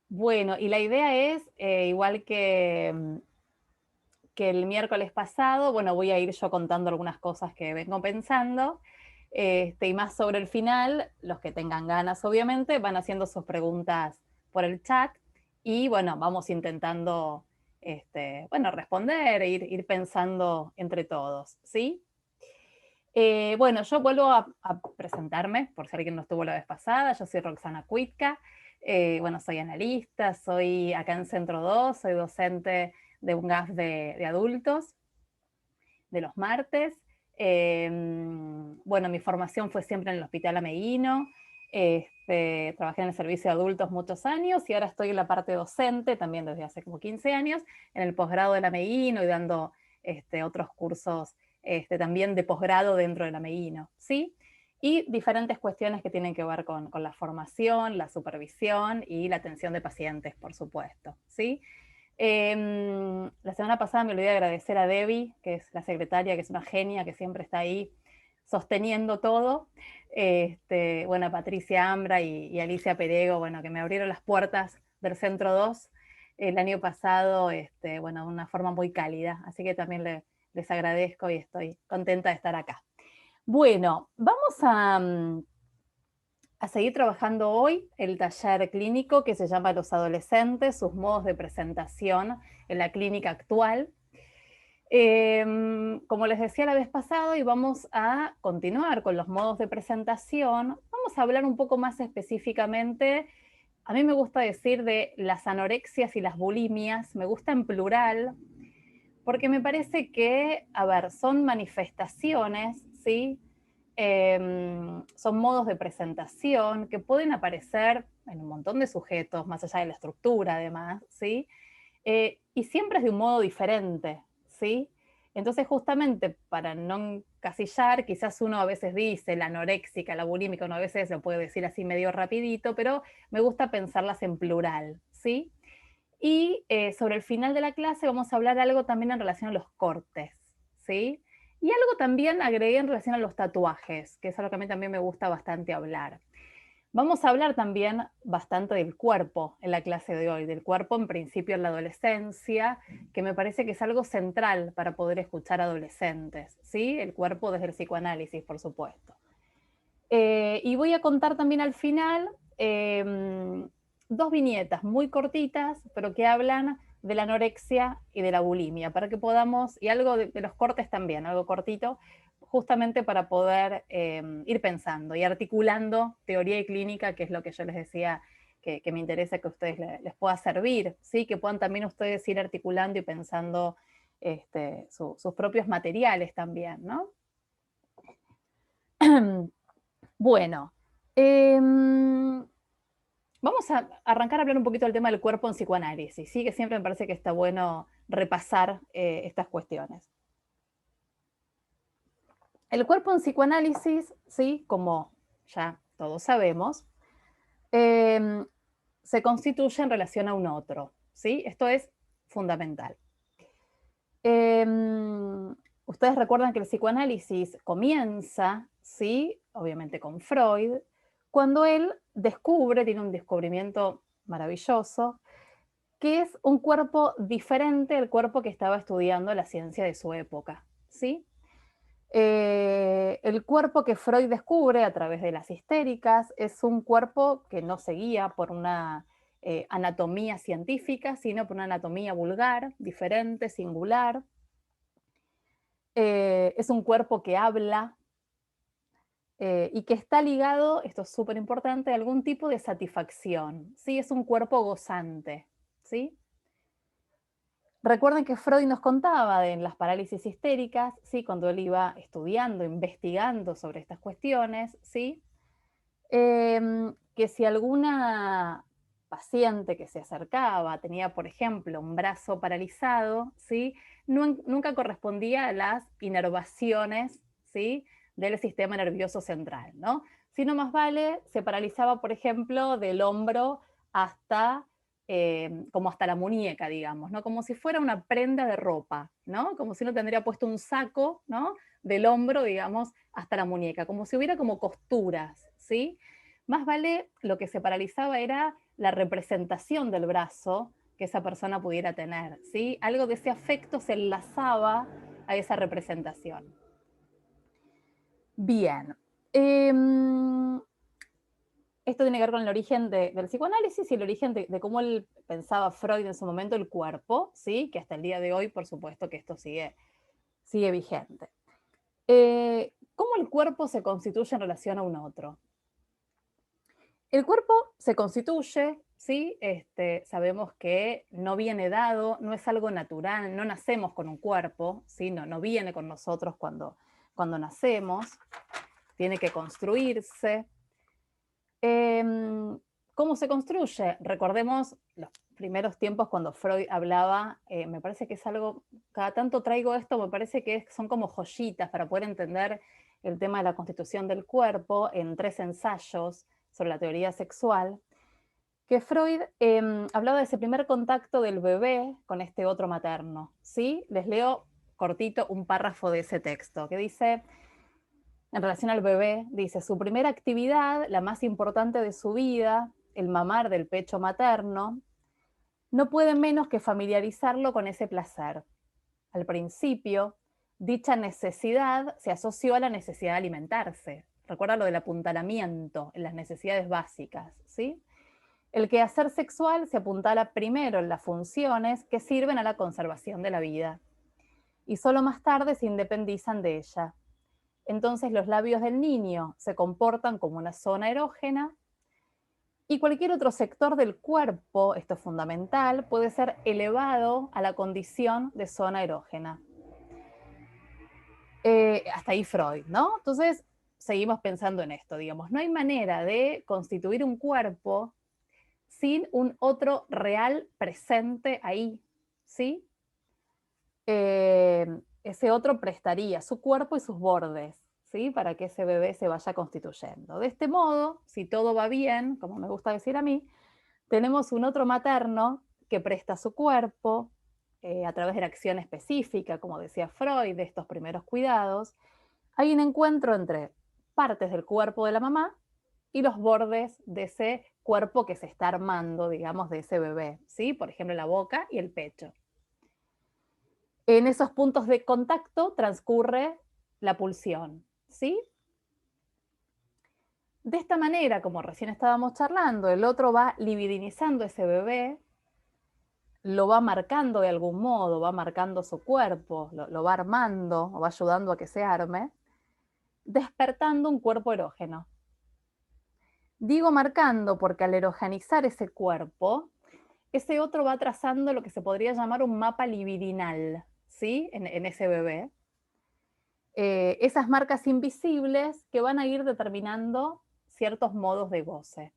Bueno, y la idea es, igual que el miércoles pasado, bueno, voy a ir yo contando algunas cosas que vengo pensando, y más sobre el final, los que tengan ganas, obviamente, van haciendo sus preguntas por el chat y bueno, vamos intentando, bueno, responder, ir pensando entre todos, ¿sí? Bueno, yo vuelvo a presentarme, por si alguien no estuvo la vez pasada. Yo soy Roxana Cuitca. Bueno, soy analista, soy acá en Centro 2, soy docente de un GAF de adultos, de los martes. Bueno, mi formación fue siempre en el Hospital Ameguino. Trabajé en el servicio de adultos muchos años y ahora estoy en la parte docente, también desde hace como 15 años, en el posgrado del Ameguino y dando otros cursos también de posgrado dentro del Ameguino, ¿sí? Y diferentes cuestiones que tienen que ver con la formación, la supervisión y la atención de pacientes, por supuesto, ¿sí? La semana pasada me olvidé de agradecer a Debbie, que es la secretaria, que es una genia, que siempre está ahí sosteniendo todo. Bueno, a Patricia Ambra y Alicia Perego, bueno, que me abrieron las puertas del Centro 2 el año pasado, bueno, de una forma muy cálida. Así que también les agradezco y estoy contenta de estar acá. Bueno, vamos a seguir trabajando hoy el taller clínico que se llama Los adolescentes, sus modos de presentación en la clínica actual. Como les decía la vez pasada, y vamos a continuar con los modos de presentación, vamos a hablar un poco más específicamente. A mí me gusta decir de las anorexias y las bulimias, me gusta en plural, porque me parece que, a ver, son manifestaciones, ¿sí? Son modos de presentación que pueden aparecer en un montón de sujetos, más allá de la estructura además, ¿sí? Y siempre es de un modo diferente, ¿sí? Entonces, justamente para no encasillar, quizás uno a veces dice la anoréxica, la bulímica, uno a veces lo puede decir así medio rapidito, pero me gusta pensarlas en plural, ¿sí? Y sobre el final de la clase vamos a hablar algo también en relación a los cortes, ¿sí? Y algo también agregué en relación a los tatuajes, que es algo que a mí también me gusta bastante hablar. Vamos a hablar también bastante del cuerpo en la clase de hoy, del cuerpo en principio en la adolescencia, que me parece que es algo central para poder escuchar adolescentes, ¿sí? El cuerpo desde el psicoanálisis, por supuesto. Y voy a contar también al final dos viñetas muy cortitas, pero que hablan de la anorexia y de la bulimia, para que podamos, y algo de los cortes también, algo cortito, justamente para poder ir pensando y articulando teoría y clínica, que es lo que yo les decía que me interesa que a ustedes les pueda servir, ¿sí? Que puedan también ustedes ir articulando y pensando sus propios materiales también, ¿no? Bueno, vamos a arrancar a hablar un poquito del tema del cuerpo en psicoanálisis, ¿sí? Que siempre me parece que está bueno repasar estas cuestiones. El cuerpo en psicoanálisis, ¿sí? Como ya todos sabemos, eh, se constituye en relación a un otro, ¿sí? Esto es fundamental. Eh, Ustedes recuerdan que el psicoanálisis comienza, ¿sí? Obviamente con Freud, cuando él descubre, tiene un descubrimiento maravilloso, que es un cuerpo diferente al cuerpo que estaba estudiando la ciencia de su época, ¿sí? El cuerpo que Freud descubre a través de las histéricas es un cuerpo que no se guía por una anatomía científica, sino por una anatomía vulgar, diferente, singular. Es un cuerpo que habla y que está ligado, esto es súper importante, a algún tipo de satisfacción, ¿sí? Es un cuerpo gozante, ¿sí? Recuerden que Freud nos contaba de las parálisis histéricas, ¿sí? Cuando él iba estudiando, investigando sobre estas cuestiones, ¿sí? Que si alguna paciente que se acercaba tenía, por ejemplo, un brazo paralizado, ¿sí? Nunca correspondía a las inervaciones, ¿sí? Del sistema nervioso central, ¿no? Sino más vale, se paralizaba, por ejemplo, del hombro hasta como hasta la muñeca, digamos, ¿no? Como si fuera una prenda de ropa, ¿no? Como si uno tendría puesto un saco, ¿no? Del hombro, digamos, hasta la muñeca, como si hubiera como costuras, ¿sí? Más vale lo que se paralizaba era la representación del brazo que esa persona pudiera tener, ¿sí? Algo de ese afecto se enlazaba a esa representación. Bien. Esto tiene que ver con el origen del psicoanálisis y el origen de cómo él pensaba Freud en su momento el cuerpo, ¿sí? Que hasta el día de hoy, por supuesto, que esto sigue vigente. ¿Cómo el cuerpo se constituye en relación a un otro? El cuerpo se constituye, ¿sí? Sabemos que no viene dado, no es algo natural, no nacemos con un cuerpo, ¿sí? No viene con nosotros cuando nacemos, tiene que construirse. ¿Cómo se construye? Recordemos los primeros tiempos cuando Freud hablaba, me parece que es algo, cada tanto traigo esto, me parece que son como joyitas para poder entender el tema de la constitución del cuerpo en 3 ensayos sobre la teoría sexual, que Freud hablaba de ese primer contacto del bebé con este otro materno, ¿sí? Les leo cortito un párrafo de ese texto que dice: en relación al bebé, dice, su primera actividad, la más importante de su vida, el mamar del pecho materno, no puede menos que familiarizarlo con ese placer. Al principio, dicha necesidad se asoció a la necesidad de alimentarse. Recuerda lo del apuntalamiento en las necesidades básicas, ¿sí? El quehacer sexual se apuntala primero en las funciones que sirven a la conservación de la vida, y solo más tarde se independizan de ella. Entonces los labios del niño se comportan como una zona erógena y cualquier otro sector del cuerpo, esto es fundamental, puede ser elevado a la condición de zona erógena. Hasta ahí Freud, ¿no? Entonces seguimos pensando en esto, digamos, no hay manera de constituir un cuerpo sin un otro real presente ahí, ¿sí? Ese otro prestaría su cuerpo y sus bordes, ¿sí? Para que ese bebé se vaya constituyendo. De este modo, si todo va bien, como me gusta decir a mí, tenemos un otro materno que presta su cuerpo a través de la acción específica, como decía Freud, de estos primeros cuidados. Hay un encuentro entre partes del cuerpo de la mamá y los bordes de ese cuerpo que se está armando, digamos, de ese bebé, ¿sí? Por ejemplo, la boca y el pecho. En esos puntos de contacto transcurre la pulsión, ¿sí? De esta manera, como recién estábamos charlando, el otro va libidinizando ese bebé, lo va marcando de algún modo, va marcando su cuerpo, lo va armando o va ayudando a que se arme, despertando un cuerpo erógeno. Digo marcando porque al erogenizar ese cuerpo, ese otro va trazando lo que se podría llamar un mapa libidinal, ¿sí? En ese bebé. Esas marcas invisibles que van a ir determinando ciertos modos de goce.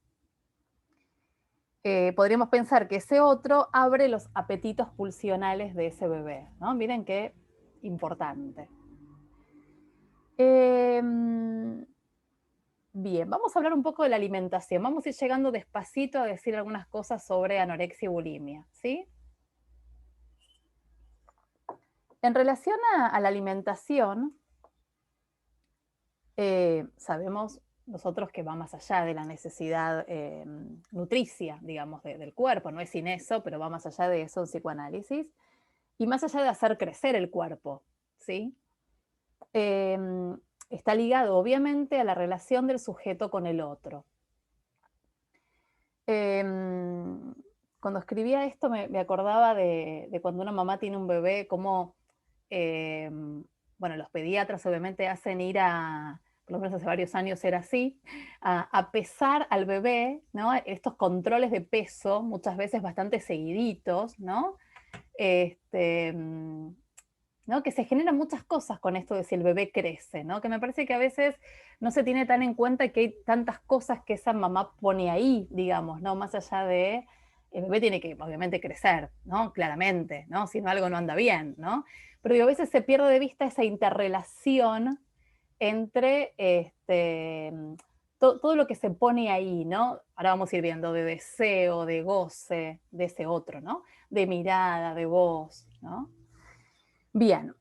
Podríamos pensar que ese otro abre los apetitos pulsionales de ese bebé, ¿no? Miren qué importante. Bien, vamos a hablar un poco de la alimentación. Vamos a ir llegando despacito a decir algunas cosas sobre anorexia y bulimia, ¿sí? En relación a la alimentación, sabemos nosotros que va más allá de la necesidad nutricia, digamos, del cuerpo, no es sin eso, pero va más allá de eso en psicoanálisis, y más allá de hacer crecer el cuerpo, ¿sí? Eh, Está ligado obviamente a la relación del sujeto con el otro. Cuando escribía esto me acordaba de cuando una mamá tiene un bebé, cómo, bueno, los pediatras obviamente hacen ir por lo menos hace varios años era así, a pesar al bebé, ¿no? Estos controles de peso, muchas veces bastante seguiditos, ¿no? ¿No? Que se generan muchas cosas con esto de si el bebé crece, ¿no? Que me parece que a veces no se tiene tan en cuenta que hay tantas cosas que esa mamá pone ahí, digamos, ¿no? Más allá de, el bebé tiene que obviamente crecer, ¿no? Claramente, ¿no? Si no algo no anda bien, ¿no? Pero digo, a veces se pierde de vista esa interrelación entre todo lo que se pone ahí, ¿no? Ahora vamos a ir viendo de deseo, de goce, de ese otro, ¿no? De mirada, de voz, ¿no? Bien,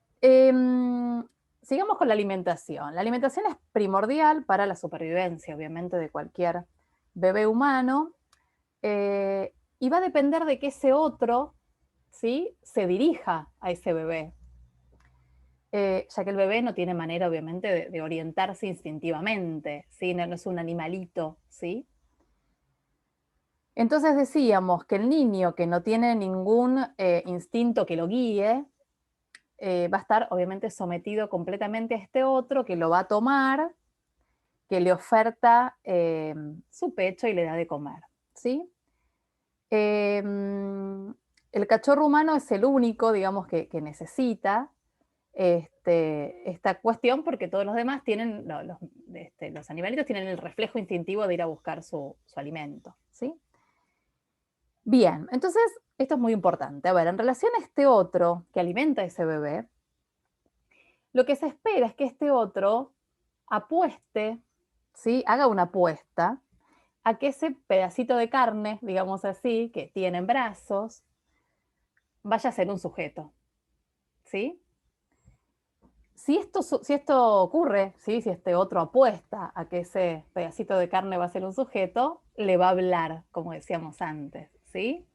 sigamos con la alimentación. La alimentación es primordial para la supervivencia, obviamente, de cualquier bebé humano. y va a depender de que ese otro, ¿sí?, se dirija a ese bebé. Ya que el bebé no tiene manera, obviamente, de orientarse instintivamente, ¿sí? No es un animalito, ¿sí? Entonces decíamos que el niño que no tiene ningún instinto que lo guíe, va a estar obviamente sometido completamente a este otro que lo va a tomar, que le oferta su pecho y le da de comer, ¿sí? El cachorro humano es el único, digamos, que necesita esta cuestión porque todos los demás tienen, los animalitos tienen el reflejo instintivo de ir a buscar su alimento, ¿sí? Bien, entonces esto es muy importante. A ver, en relación a este otro que alimenta a ese bebé, lo que se espera es que este otro apueste, ¿sí?, haga una apuesta a que ese pedacito de carne, digamos así, que tiene en brazos, vaya a ser un sujeto, ¿sí? Si esto ocurre, ¿sí?, si este otro apuesta a que ese pedacito de carne va a ser un sujeto, le va a hablar, como decíamos antes, ¿sí?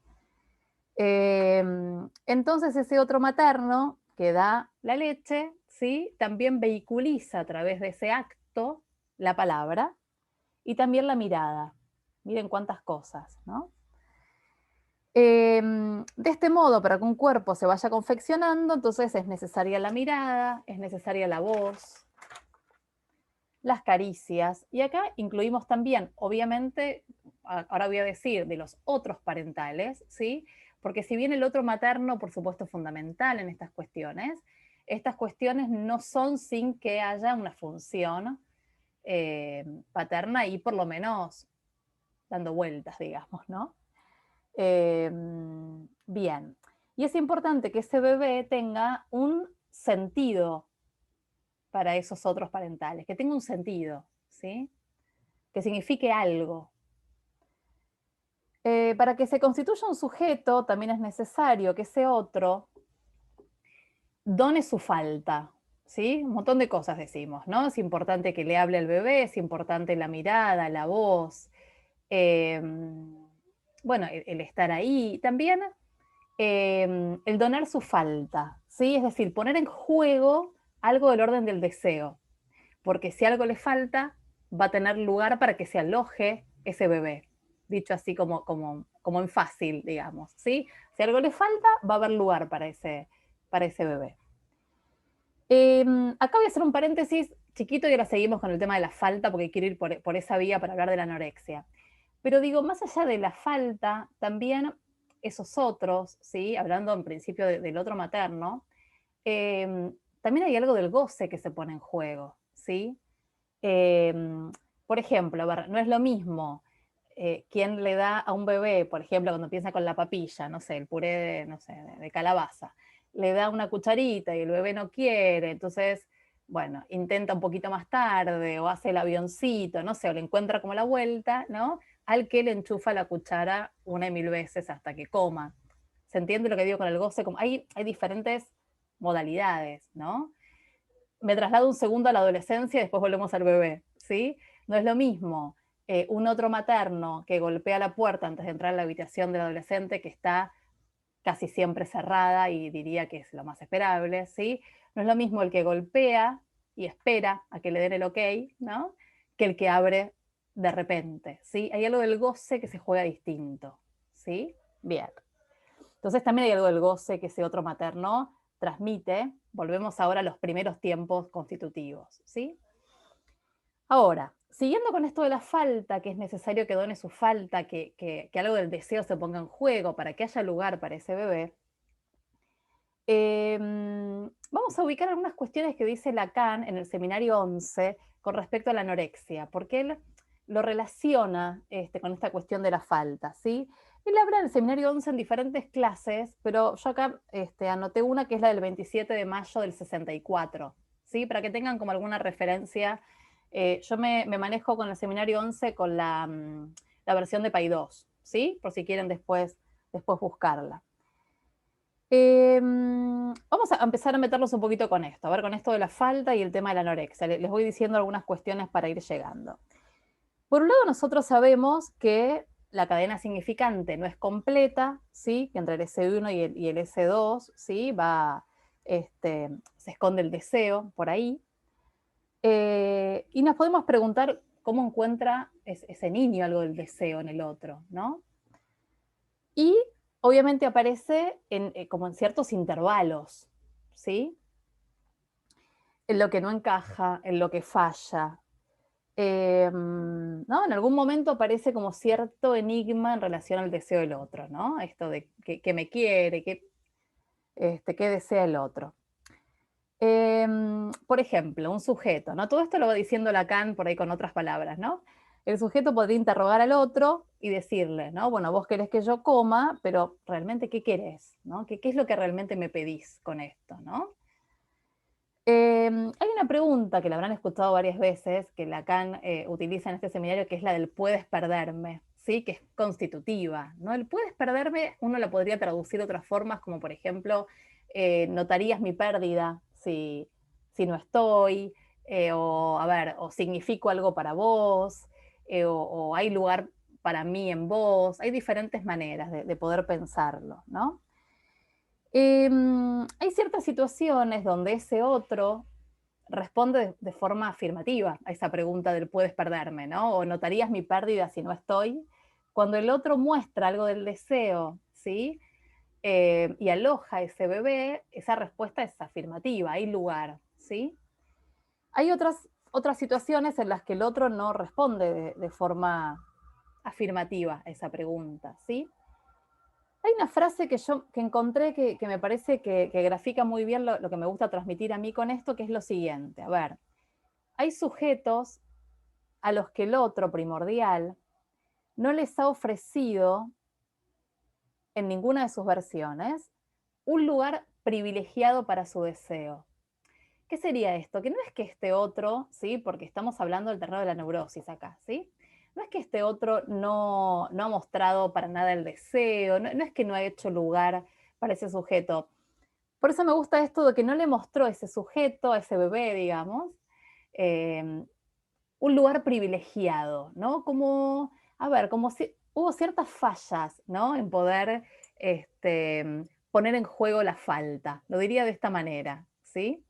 Entonces ese otro materno que da la leche, ¿sí?, también vehiculiza a través de ese acto la palabra y también la mirada. Miren cuántas cosas, ¿no? De este modo, para que un cuerpo se vaya confeccionando, entonces es necesaria la mirada, es necesaria la voz, las caricias, y acá incluimos también, obviamente, ahora voy a decir de los otros parentales, ¿sí? Porque si bien el otro materno, por supuesto, es fundamental en estas cuestiones no son sin que haya una función paterna y por lo menos dando vueltas, digamos, ¿no? Bien, y es importante que ese bebé tenga un sentido para esos otros parentales, que tenga un sentido, ¿sí? Que signifique algo. Para que se constituya un sujeto, también es necesario que ese otro done su falta, ¿sí? Un montón de cosas decimos, ¿no? Es importante que le hable al bebé, es importante la mirada, la voz, bueno, el estar ahí. También el donar su falta, ¿sí? Es decir, poner en juego algo del orden del deseo, porque si algo le falta, va a tener lugar para que se aloje ese bebé, dicho así como en fácil, digamos, ¿sí? Si algo le falta, va a haber lugar para ese bebé. Acá voy a hacer un paréntesis chiquito y ahora seguimos con el tema de la falta, porque quiero ir por esa vía para hablar de la anorexia. Pero digo, más allá de la falta, también esos otros, ¿sí?, hablando en principio del otro materno, también hay algo del goce que se pone en juego, ¿sí? Por ejemplo, a ver, no es lo mismo quien le da a un bebé, por ejemplo, cuando empieza con la papilla, no sé, el puré de, no sé, de calabaza, le da una cucharita y el bebé no quiere, entonces, bueno, intenta un poquito más tarde o hace el avioncito, no sé, o le encuentra como la vuelta, ¿no? Al que le enchufa la cuchara una y mil veces hasta que coma. ¿Se entiende lo que digo con el goce? Como hay diferentes modalidades, ¿no? Me traslado un segundo a la adolescencia y después volvemos al bebé, ¿sí? No es lo mismo un otro materno que golpea la puerta antes de entrar a la habitación del adolescente que está casi siempre cerrada y diría que es lo más esperable, ¿sí? No es lo mismo el que golpea y espera a que le den el ok, ¿no? Que el que abre de repente, ¿sí? Hay algo del goce que se juega distinto, ¿sí? Bien. Entonces también hay algo del goce que ese otro materno transmite. Volvemos ahora a los primeros tiempos constitutivos, ¿sí? Ahora, siguiendo con esto de la falta, que es necesario que done su falta, que algo del deseo se ponga en juego para que haya lugar para ese bebé, vamos a ubicar algunas cuestiones que dice Lacan en el seminario 11 con respecto a la anorexia, porque él lo relaciona con esta cuestión de la falta, ¿sí? Él habla del seminario 11 en diferentes clases, pero yo acá anoté una que es la del 27 de mayo del 64, ¿sí? Para que tengan como alguna referencia. Yo me manejo con el seminario 11 con la versión de Paidós, ¿sí? Por si quieren después buscarla. Vamos a empezar a meterlos un poquito con esto, a ver, con esto de la falta y el tema de la anorexia. Les voy diciendo algunas cuestiones para ir llegando. Por un lado, nosotros sabemos que la cadena significante no es completa, ¿sí? Que entre el S1 y el S2, ¿sí? Se esconde el deseo por ahí. Y nos podemos preguntar cómo encuentra ese niño algo del deseo en el otro, ¿no? Y obviamente aparece como en ciertos intervalos, ¿sí? En lo que no encaja, en lo que falla. ¿No? En algún momento aparece como cierto enigma en relación al deseo del otro, ¿no? Esto de que me quiere, que desea el otro. Por ejemplo, un sujeto, ¿no? Todo esto lo va diciendo Lacan por ahí con otras palabras, ¿no? El sujeto podría interrogar al otro y decirle, ¿no? Bueno, vos querés que yo coma, pero realmente, ¿qué querés? ¿No? ¿Qué es lo que realmente me pedís con esto, ¿no? Hay una pregunta que la habrán escuchado varias veces, que Lacan utiliza en este seminario, que es la del puedes perderme, ¿sí? Que es constitutiva, ¿no? El puedes perderme uno lo podría traducir de otras formas, como por ejemplo, notarías mi pérdida si no estoy, o a ver, o significo algo para vos, o hay lugar para mí en vos. Hay diferentes maneras de poder pensarlo, ¿no? Hay ciertas situaciones donde ese otro responde de forma afirmativa a esa pregunta del puedes perderme, ¿no? O notarías mi pérdida si no estoy. Cuando el otro muestra algo del deseo, ¿sí? Y aloja ese bebé, esa respuesta es afirmativa, hay lugar, ¿sí? Hay otras situaciones en las que el otro no responde de forma afirmativa a esa pregunta, ¿sí? Hay una frase que encontré que me parece que grafica muy bien lo que me gusta transmitir a mí con esto, que es lo siguiente. A ver, hay sujetos a los que el otro primordial no les ha ofrecido, en ninguna de sus versiones, un lugar privilegiado para su deseo. ¿Qué sería esto? Que no es que este otro, ¿sí? Porque estamos hablando del terreno de la neurosis acá, ¿sí? No es que este otro no ha mostrado para nada el deseo, no es que no ha hecho lugar para ese sujeto. Por eso me gusta esto de que no le mostró a ese sujeto, a ese bebé, digamos, eh, un lugar privilegiado, ¿no? Como, a ver, como si hubo ciertas fallas, ¿no? En poder poner en juego la falta. Lo diría de esta manera, ¿sí?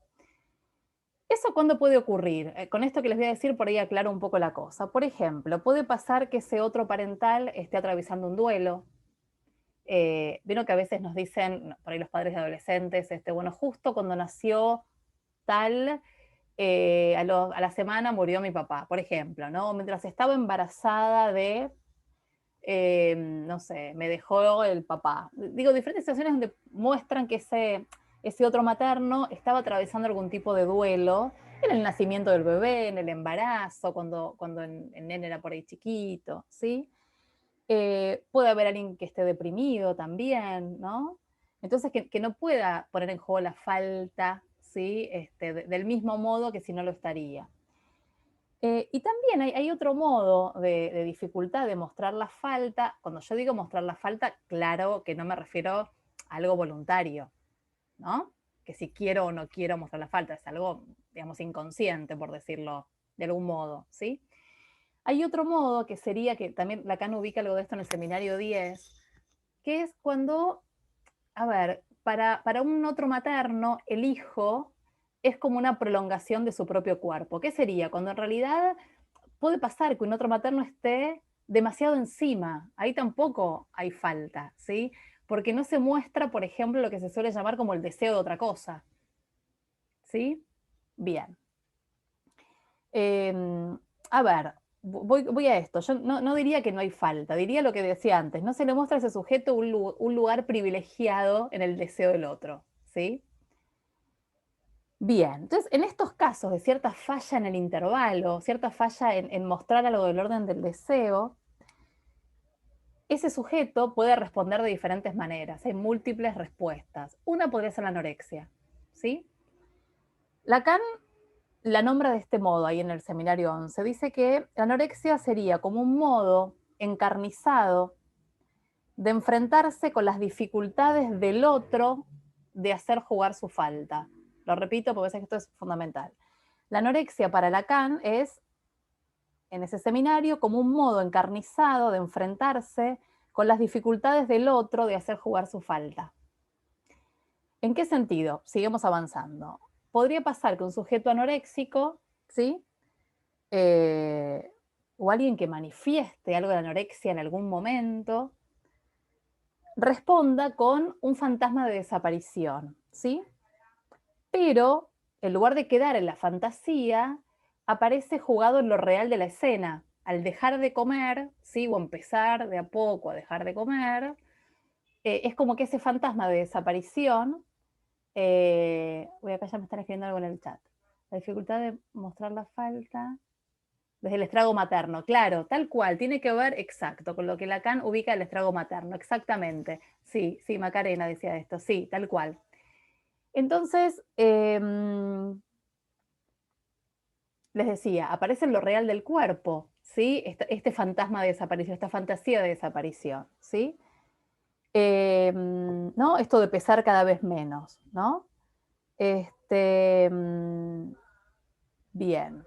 ¿Eso cuándo puede ocurrir? Con esto que les voy a decir, por ahí aclaro un poco la cosa. Por ejemplo, puede pasar que ese otro parental esté atravesando un duelo. Vieron que a veces nos dicen, no, por ahí los padres de adolescentes, bueno, justo cuando nació tal, a la semana murió mi papá, por ejemplo, ¿no? Mientras estaba embarazada no sé, me dejó el papá. Digo, diferentes situaciones donde muestran que ese otro materno estaba atravesando algún tipo de duelo en el nacimiento del bebé, en el embarazo, cuando el nene era por ahí chiquito, ¿sí? Puede haber alguien que esté deprimido también, ¿no? Entonces, que no pueda poner en juego la falta, ¿sí? Del mismo modo que si no lo estaría. Y también hay otro modo de dificultad de mostrar la falta. Cuando yo digo mostrar la falta, claro que no me refiero a algo voluntario, ¿no? Que si quiero o no quiero mostrar la falta, es algo, digamos, inconsciente, por decirlo de algún modo, ¿sí? Hay otro modo que sería, que también Lacan ubica algo de esto en el seminario 10, que es cuando, a ver, para un otro materno, el hijo es como una prolongación de su propio cuerpo. ¿Qué sería? Cuando en realidad puede pasar que un otro materno esté demasiado encima, ahí tampoco hay falta, ¿sí? Porque no se muestra, por ejemplo, lo que se suele llamar como el deseo de otra cosa, ¿sí? Bien. A ver, voy a esto. Yo no diría que no hay falta, diría lo que decía antes. No se le muestra a ese sujeto un lugar privilegiado en el deseo del otro, ¿sí? Bien, entonces en estos casos de cierta falla en el intervalo, cierta falla en mostrar algo del orden del deseo, ese sujeto puede responder de diferentes maneras, hay múltiples respuestas. Una podría ser la anorexia, ¿sí? Lacan la nombra de este modo ahí en el seminario 11. Dice que la anorexia sería como un modo encarnizado de enfrentarse con las dificultades del otro de hacer jugar su falta. Lo repito porque sé que esto es fundamental. La anorexia para Lacan es en ese seminario como un modo encarnizado de enfrentarse con las dificultades del otro de hacer jugar su falta. ¿En qué sentido? Seguimos avanzando. Podría pasar que un sujeto anoréxico, ¿sí? O alguien que manifieste algo de anorexia en algún momento, responda con un fantasma de desaparición, ¿sí? Pero en lugar de quedar en la fantasía, aparece jugado en lo real de la escena. Al dejar de comer, ¿sí? O empezar de a poco a dejar de comer, es como que ese fantasma de desaparición, acá ya me están escribiendo algo en el chat. La dificultad de mostrar la falta desde el estrago materno, claro, tal cual, tiene que ver exacto con lo que Lacan ubica el estrago materno, exactamente. Sí, sí, Macarena decía esto, sí, tal cual. Entonces, les decía, aparece en lo real del cuerpo, ¿sí? Este fantasma de desaparición, esta fantasía de desaparición, ¿sí? ¿No? Esto de pesar cada vez menos, ¿no? Bien.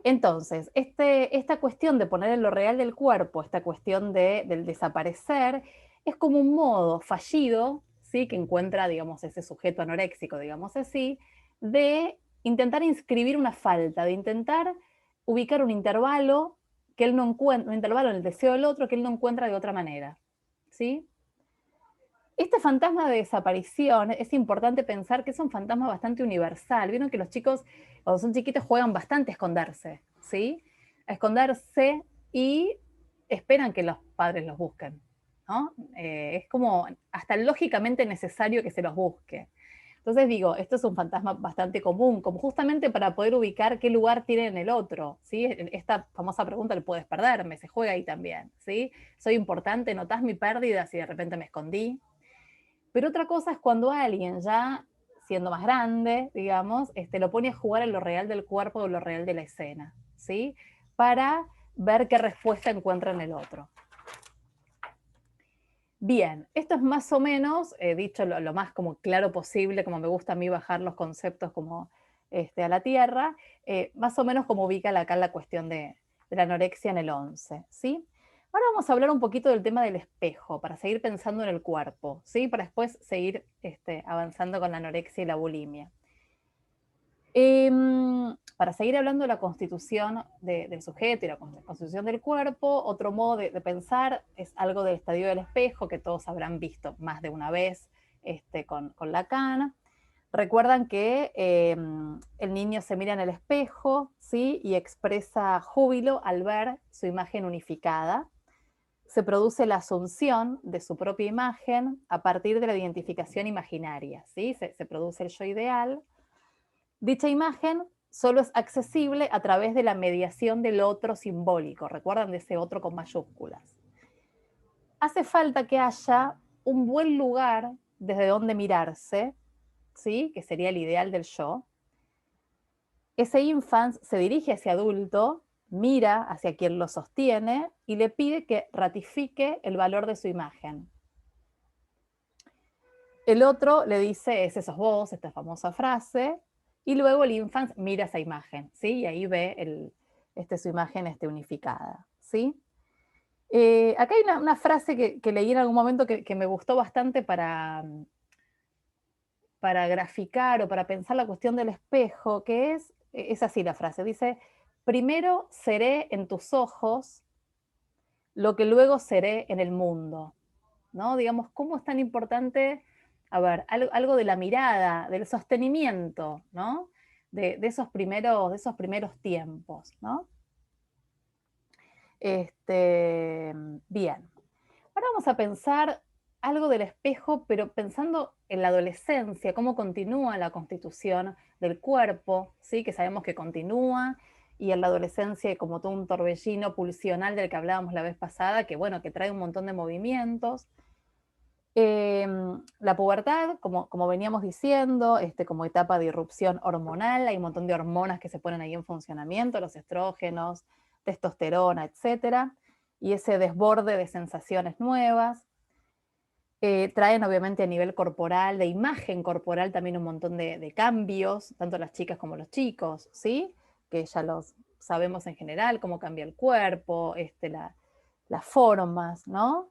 Entonces, esta cuestión de poner en lo real del cuerpo, esta cuestión del desaparecer, es como un modo fallido, ¿sí? Que encuentra, digamos, ese sujeto anoréxico, digamos así, de intentar inscribir una falta, de intentar ubicar un intervalo que él no encuentra, un intervalo en el deseo del otro que él no encuentra de otra manera, ¿sí? Este fantasma de desaparición es importante pensar que es un fantasma bastante universal. Vieron que los chicos, cuando son chiquitos, juegan bastante a esconderse, ¿sí? A esconderse y esperan que los padres los busquen, ¿no? Es como hasta lógicamente necesario que se los busque. Entonces digo, esto es un fantasma bastante común, como justamente para poder ubicar qué lugar tiene en el otro, ¿sí? Esta famosa pregunta, ¿le puedes perderme? Se juega ahí también, ¿sí? Soy importante, ¿notás mi pérdida si de repente me escondí? Pero otra cosa es cuando alguien ya, siendo más grande, digamos, lo pone a jugar en lo real del cuerpo o en lo real de la escena, ¿sí? Para ver qué respuesta encuentra en el otro. Bien, esto es más o menos, dicho lo más como claro posible, como me gusta a mí bajar los conceptos como a la tierra, más o menos como ubica acá la cuestión de la anorexia en el 11, ¿sí? Ahora vamos a hablar un poquito del tema del espejo, para seguir pensando en el cuerpo, ¿sí? Para después seguir avanzando con la anorexia y la bulimia. Para seguir hablando de la constitución del sujeto y la constitución del cuerpo, otro modo de pensar es algo del estadio del espejo, que todos habrán visto más de una vez con Lacan. Recuerdan que el niño se mira en el espejo, ¿sí? Y expresa júbilo al ver su imagen unificada. Se produce la asunción de su propia imagen a partir de la identificación imaginaria, ¿sí? Se produce el yo ideal. Dicha imagen solo es accesible a través de la mediación del otro simbólico. ¿Recuerdan de ese otro con mayúsculas? Hace falta que haya un buen lugar desde donde mirarse, ¿sí? Que sería el ideal del yo. Ese infant se dirige hacia adulto, mira hacia quien lo sostiene y le pide que ratifique el valor de su imagen. El otro le dice, ese sos vos, esta famosa frase, y luego el infant mira esa imagen, ¿sí? Y ahí ve su imagen unificada, ¿sí? Acá hay una frase que leí en algún momento que me gustó bastante para graficar o para pensar la cuestión del espejo, que es así la frase, dice, primero seré en tus ojos lo que luego seré en el mundo, ¿no? Digamos, cómo es tan importante, a ver, algo de la mirada, del sostenimiento, ¿no? De esos primeros tiempos, ¿no? Bien. Ahora vamos a pensar algo del espejo, pero pensando en la adolescencia, cómo continúa la constitución del cuerpo, ¿sí? Que sabemos que continúa, y en la adolescencia como todo un torbellino pulsional del que hablábamos la vez pasada, que bueno, que trae un montón de movimientos. La pubertad, como veníamos diciendo, como etapa de irrupción hormonal, hay un montón de hormonas que se ponen ahí en funcionamiento, los estrógenos, testosterona, etcétera, y ese desborde de sensaciones nuevas. Traen obviamente a nivel corporal, de imagen corporal, también un montón de cambios, tanto las chicas como los chicos, ¿sí? Que ya sabemos en general, cómo cambia el cuerpo, las formas, ¿no?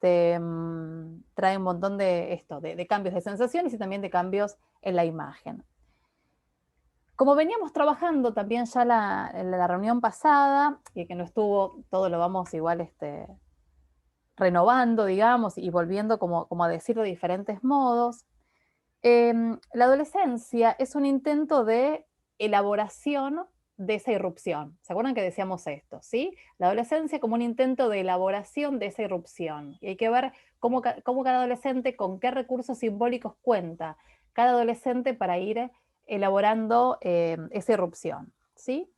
Trae un montón de cambios de sensaciones y también de cambios en la imagen. Como veníamos trabajando también ya en la reunión pasada, y que no estuvo, todo lo vamos igual renovando, digamos, y volviendo como a decir de diferentes modos, la adolescencia es un intento de elaboración de esa irrupción. ¿Se acuerdan que decíamos esto? ¿Sí? La adolescencia como un intento de elaboración de esa irrupción. Y hay que ver cómo cada adolescente, con qué recursos simbólicos cuenta cada adolescente para ir elaborando esa irrupción. ¿Sí?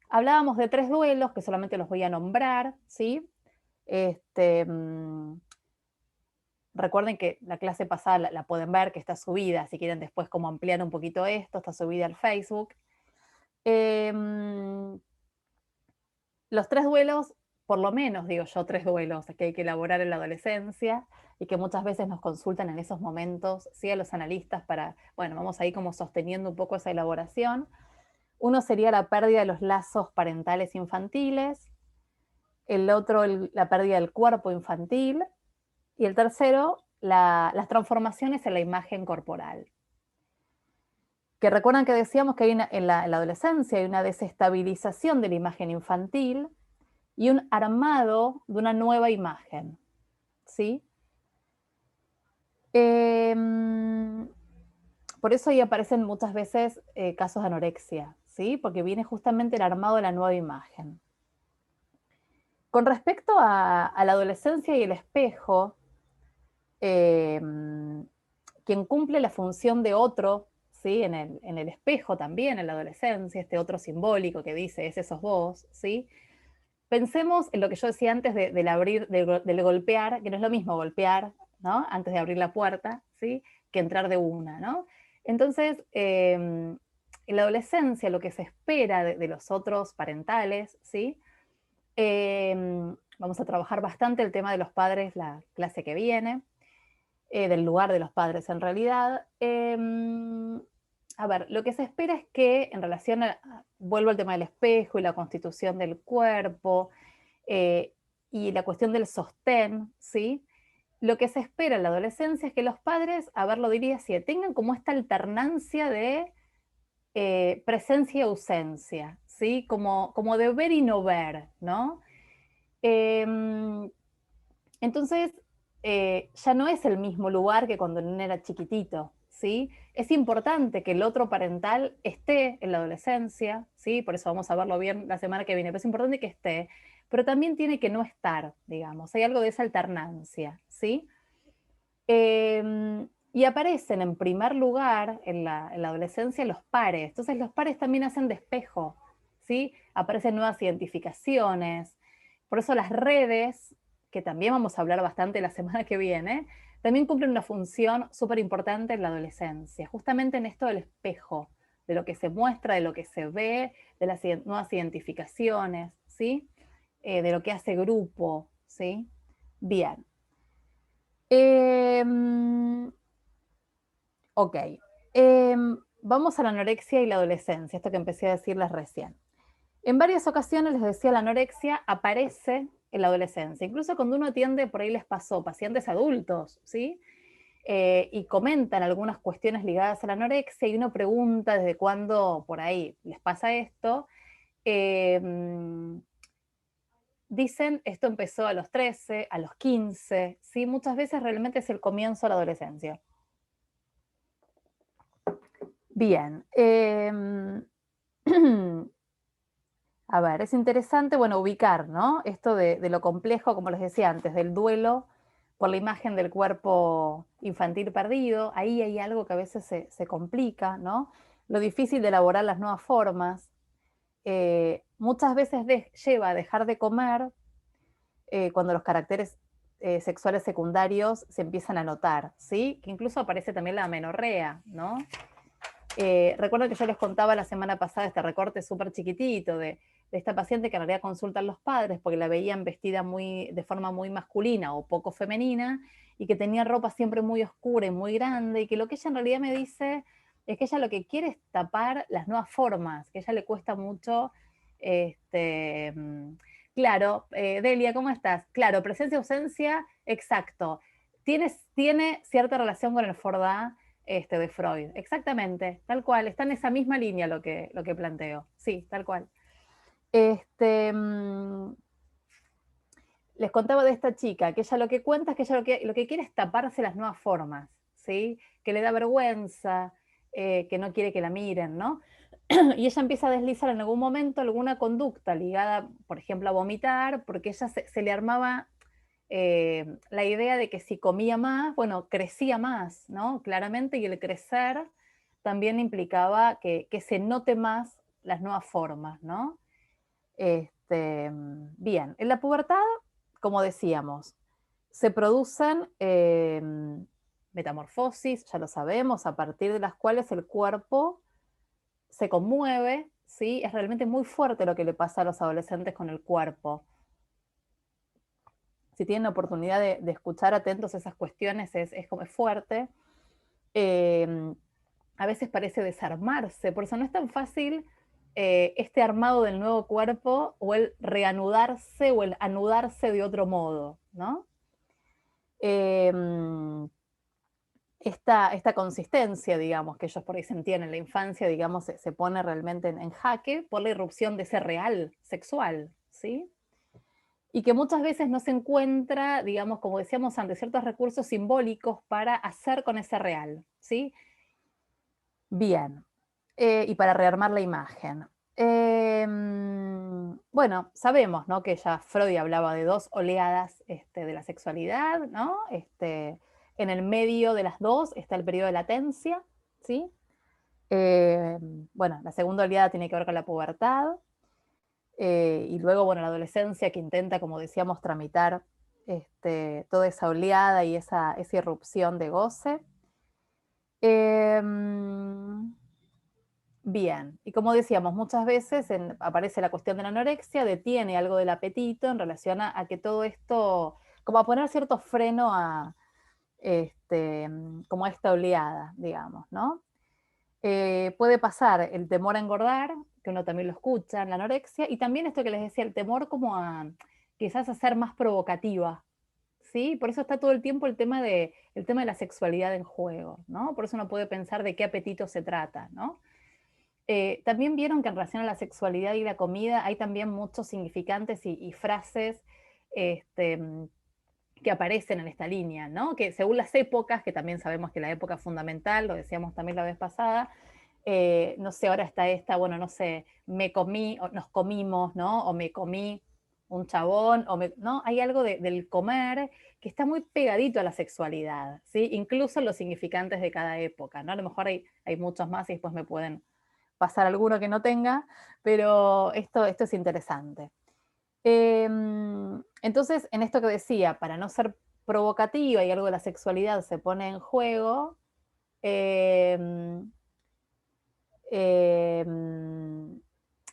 Hablábamos de 3 duelos, que solamente los voy a nombrar, ¿sí? Recuerden que la clase pasada la pueden ver, que está subida, si quieren después como ampliar un poquito esto, está subida al Facebook. Los 3 duelos, por lo menos digo yo, 3 duelos que hay que elaborar en la adolescencia y que muchas veces nos consultan en esos momentos, sí, a los analistas para, bueno, vamos ahí como sosteniendo un poco esa elaboración. Uno sería la pérdida de los lazos parentales infantiles, el otro la pérdida del cuerpo infantil, y el tercero, las transformaciones en la imagen corporal. Que recuerdan que decíamos que hay en la adolescencia hay una desestabilización de la imagen infantil y un armado de una nueva imagen, ¿sí? Por eso ahí aparecen muchas veces casos de anorexia, ¿sí? Porque viene justamente el armado de la nueva imagen. Con respecto a la adolescencia y el espejo, quien cumple la función de otro, ¿sí? En el espejo también, en la adolescencia, este otro simbólico que dice, ese sos vos, ¿sí? Pensemos en lo que yo decía antes del golpear, que no es lo mismo golpear, ¿no? Antes de abrir la puerta, ¿sí? Que entrar de una, ¿no? Entonces, en la adolescencia lo que se espera de los otros parentales, ¿sí? Vamos a trabajar bastante el tema de los padres la clase que viene, del lugar de los padres en realidad. A ver, lo que se espera es que en relación vuelvo al tema del espejo y la constitución del cuerpo y la cuestión del sostén, ¿sí? Lo que se espera en la adolescencia es que los padres, a ver, lo diría así, tengan como esta alternancia de presencia y ausencia, ¿sí? Como de ver y no ver, ¿no? Entonces, ya no es el mismo lugar que cuando el nene era chiquitito, ¿sí? Es importante que el otro parental esté en la adolescencia, ¿sí? Por eso vamos a verlo bien la semana que viene, pero es importante que esté, pero también tiene que no estar, digamos, hay algo de esa alternancia, ¿sí? Y aparecen en primer lugar en la adolescencia los pares, entonces los pares también hacen de espejo, ¿sí? Aparecen nuevas identificaciones, por eso las redes, que también vamos a hablar bastante la semana que viene, también cumplen una función súper importante en la adolescencia, justamente en esto del espejo, de lo que se muestra, de lo que se ve, de las nuevas identificaciones, ¿sí? De lo que hace grupo, ¿sí? Bien. Ok. Vamos a la anorexia y la adolescencia, esto que empecé a decirles recién. En varias ocasiones, les decía, la anorexia aparece en la adolescencia. Incluso cuando uno atiende, por ahí les pasó, pacientes adultos, ¿sí? Y comentan algunas cuestiones ligadas a la anorexia y uno pregunta desde cuándo por ahí les pasa esto. Dicen, esto empezó a los 13, a los 15, ¿sí? Muchas veces realmente es el comienzo de la adolescencia. Bien. A ver, es interesante, bueno, ubicar, ¿no? Esto de lo complejo, como les decía antes, del duelo por la imagen del cuerpo infantil perdido. Ahí hay algo que a veces se complica, ¿no? Lo difícil de elaborar las nuevas formas. Muchas veces lleva a dejar de comer cuando los caracteres sexuales secundarios se empiezan a notar, ¿sí? Que incluso aparece también la amenorrea, ¿no? Recuerdo que yo les contaba la semana pasada este recorte súper chiquitito de esta paciente que en realidad consultan los padres porque la veían vestida de forma muy masculina o poco femenina y que tenía ropa siempre muy oscura y muy grande y que lo que ella en realidad me dice es que ella lo que quiere es tapar las nuevas formas, que a ella le cuesta mucho, claro, Delia, ¿cómo estás? Claro, presencia-ausencia, exacto. Tiene cierta relación con el Fordá de Freud, exactamente, tal cual, está en esa misma línea lo que planteo, sí, tal cual. Este, mm, Les contaba de esta chica, que ella lo que cuenta es que ella lo que quiere es taparse las nuevas formas, ¿sí? Que le da vergüenza, que no quiere que la miren, ¿no? Y ella empieza a deslizar en algún momento alguna conducta ligada, por ejemplo, a vomitar, porque ella se le armaba la idea de que si comía más, bueno, crecía más, ¿no? Claramente, y el crecer también implicaba que se note más las nuevas formas, ¿no? Bien, en la pubertad, como decíamos, se producen metamorfosis, ya lo sabemos, a partir de las cuales el cuerpo se conmueve, ¿sí? Es realmente muy fuerte lo que le pasa a los adolescentes con el cuerpo. Si tienen la oportunidad de escuchar atentos esas cuestiones, es como es fuerte. Eh, a veces parece desarmarse, por eso no es tan fácil este armado del nuevo cuerpo o el reanudarse o el anudarse de otro modo, ¿no? Eh, esta consistencia, digamos, que ellos por ahí sentían en la infancia, digamos, se pone realmente en jaque por la irrupción de ese real sexual, ¿sí? Y que muchas veces no se encuentra, digamos, como decíamos antes, ciertos recursos simbólicos para hacer con ese real, ¿sí? Bien, y para rearmar la imagen. Bueno, sabemos, ¿no? Que ya Freud hablaba de dos oleadas de la sexualidad, ¿no? En el medio de las dos está el periodo de latencia, ¿sí? Eh, bueno, la segunda oleada tiene que ver con la pubertad, y luego, bueno, la adolescencia que intenta, como decíamos, tramitar toda esa oleada y esa irrupción de goce. Eh, Bien, y como decíamos, muchas veces aparece la cuestión de la anorexia, detiene algo del apetito en relación a que todo esto, como a poner cierto freno a, como a esta oleada, digamos, ¿no? Puede pasar el temor a engordar, que uno también lo escucha en la anorexia, y también esto que les decía, el temor como a quizás a ser más provocativa, ¿sí? Por eso está todo el tiempo el tema de la sexualidad en juego, ¿no? Por eso uno puede pensar de qué apetito se trata, ¿no? También vieron que en relación a la sexualidad y la comida hay también muchos significantes y frases este, que aparecen en esta línea, ¿no? Que según las épocas, que también sabemos que la época fundamental, lo decíamos también la vez pasada, no sé, ahora está esta, bueno, no sé, me comí, o nos comimos, ¿no? O me comí un chabón, ¿no? Hay algo del comer que está muy pegadito a la sexualidad, ¿sí? Incluso los significantes de cada época, ¿no? A lo mejor hay muchos más y después me pueden pasar alguno que no tenga, pero esto es interesante. Entonces, en esto que decía, para no ser provocativa y algo de la sexualidad se pone en juego, eh, eh,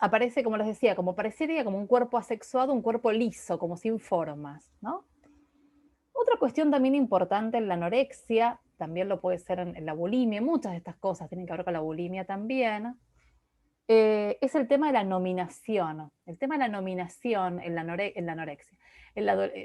aparece, como les decía, como parecería como un cuerpo asexuado, un cuerpo liso, como sin formas, ¿no? Otra cuestión también importante en la anorexia, también lo puede ser en la bulimia, muchas de estas cosas tienen que ver con la bulimia también, es el tema de la nominación. El tema de la nominación en la anorexia,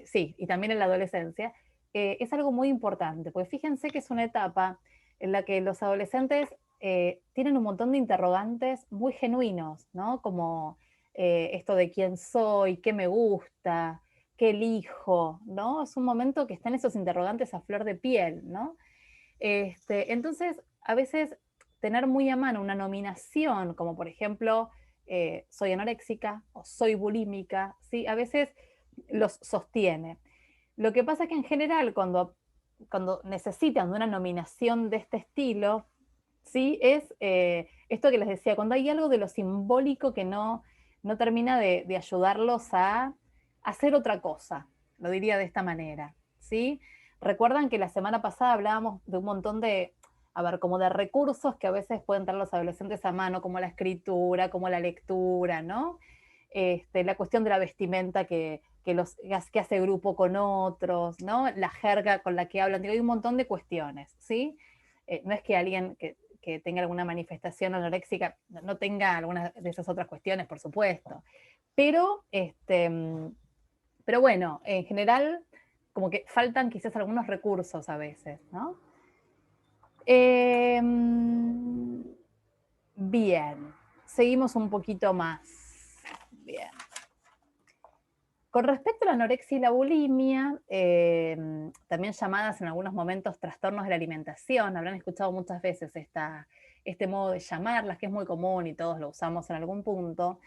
sí, y también en la adolescencia, es algo muy importante, porque fíjense que es una etapa en la que los adolescentes tienen un montón de interrogantes muy genuinos, ¿no? Como esto de quién soy, qué me gusta, qué elijo, ¿no? Es un momento que están esos interrogantes a flor de piel, ¿no? Entonces, a veces tener muy a mano una nominación, como por ejemplo, soy anoréxica o soy bulímica, ¿sí? A veces los sostiene. Lo que pasa es que en general, cuando necesitan de una nominación de este estilo, ¿sí? Es esto que les decía, cuando hay algo de lo simbólico que no termina de ayudarlos a hacer otra cosa, lo diría de esta manera, ¿sí? Recuerdan que la semana pasada hablábamos de un montón de, a ver, como de recursos que a veces pueden tener los adolescentes a mano, como la escritura, como la lectura, ¿no? La cuestión de la vestimenta que hace grupo con otros, ¿no? La jerga con la que hablan, digo, hay un montón de cuestiones, ¿sí? No es que alguien que tenga alguna manifestación anoréxica no tenga alguna de esas otras cuestiones, por supuesto. Pero bueno, en general, como que faltan quizás algunos recursos a veces, ¿no? Bien, seguimos un poquito más. Bien. Con respecto a la anorexia y la bulimia, también llamadas en algunos momentos trastornos de la alimentación, habrán escuchado muchas veces este modo de llamarlas, que es muy común y todos lo usamos en algún punto.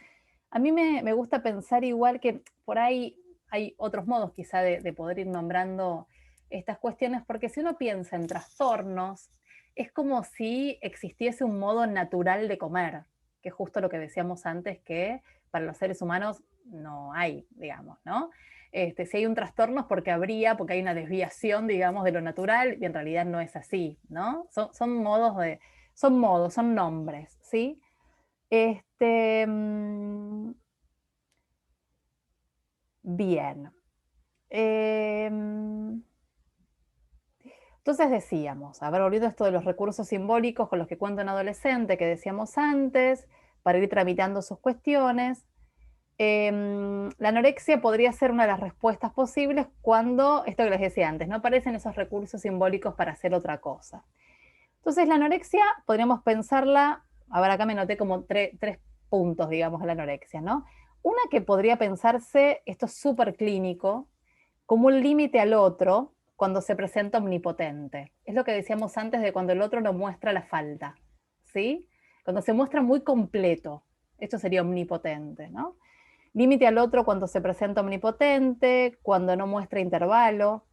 A mí me gusta pensar igual que por ahí hay otros modos quizá de poder ir nombrando estas cuestiones, porque si uno piensa en trastornos, es como si existiese un modo natural de comer, que es justo lo que decíamos antes, que para los seres humanos no hay, digamos, ¿no? Si hay un trastorno es porque porque hay una desviación, digamos, de lo natural, y en realidad no es así, ¿no? Son nombres, ¿sí? Bien. Entonces decíamos, a ver, volviendo a esto de los recursos simbólicos con los que cuenta un adolescente, que decíamos antes, para ir tramitando sus cuestiones, la anorexia podría ser una de las respuestas posibles cuando, esto que les decía antes, no aparecen esos recursos simbólicos para hacer otra cosa. Entonces la anorexia podríamos pensarla, a ver, acá me noté como tres puntos, digamos, de la anorexia, ¿no? Una que podría pensarse, esto es súper clínico, como un límite al otro cuando se presenta omnipotente. Es lo que decíamos antes de cuando el otro no muestra la falta, ¿sí? Cuando se muestra muy completo, esto sería omnipotente, ¿no? Límite al otro cuando se presenta omnipotente, cuando no muestra intervalo.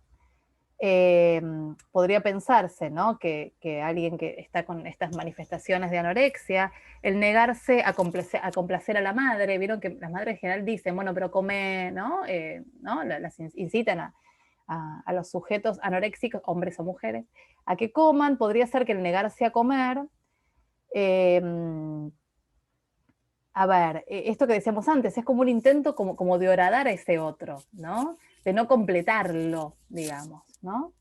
Podría pensarse, ¿no? Que alguien que está con estas manifestaciones de anorexia, el negarse a complacer a la madre, vieron que las madres en general dicen, bueno, pero come, ¿no? Las incitan a los sujetos anoréxicos, hombres o mujeres, a que coman. Podría ser que el negarse a comer, a ver, esto que decíamos antes, es como un intento como de horadar a ese otro, ¿no? De no completarlo, digamos, ¿no?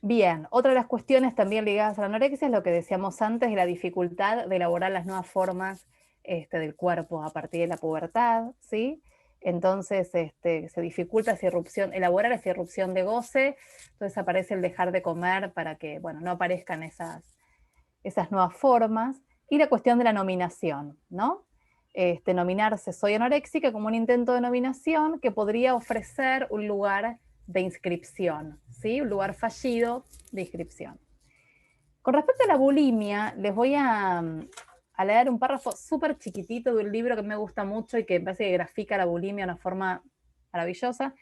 Bien, otra de las cuestiones también ligadas a la anorexia es lo que decíamos antes de la dificultad de elaborar las nuevas formas del cuerpo a partir de la pubertad, ¿sí? Entonces se dificulta elaborar esa irrupción de goce, entonces aparece el dejar de comer para que, bueno, no aparezcan esas nuevas formas, y la cuestión de la nominación, ¿no? Nominarse soy anoréxica como un intento de nominación que podría ofrecer un lugar de inscripción, ¿sí? Un lugar fallido de inscripción. Con respecto a la bulimia, les voy a leer un párrafo súper chiquitito de un libro que me gusta mucho y que me parece que grafica la bulimia de una forma maravillosa,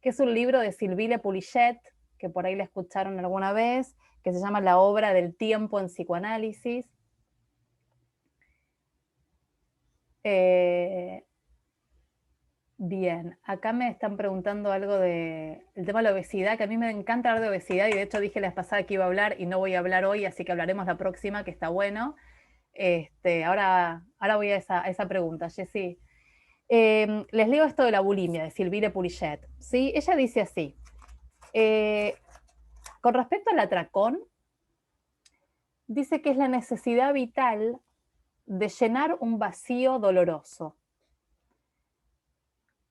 que es un libro de Sylvie Poulichet, que por ahí la escucharon alguna vez, que se llama La obra del tiempo en psicoanálisis. Bien, acá me están preguntando algo del tema de la obesidad, que a mí me encanta hablar de obesidad y de hecho dije la vez pasada que iba a hablar y no voy a hablar hoy, así que hablaremos la próxima, que está bueno. Ahora voy a esa pregunta, Jessy. Les leo esto de la bulimia, de Sylvie Poulichet, ¿sí? Ella dice así, con respecto al atracón, dice que es la necesidad vital de llenar un vacío doloroso.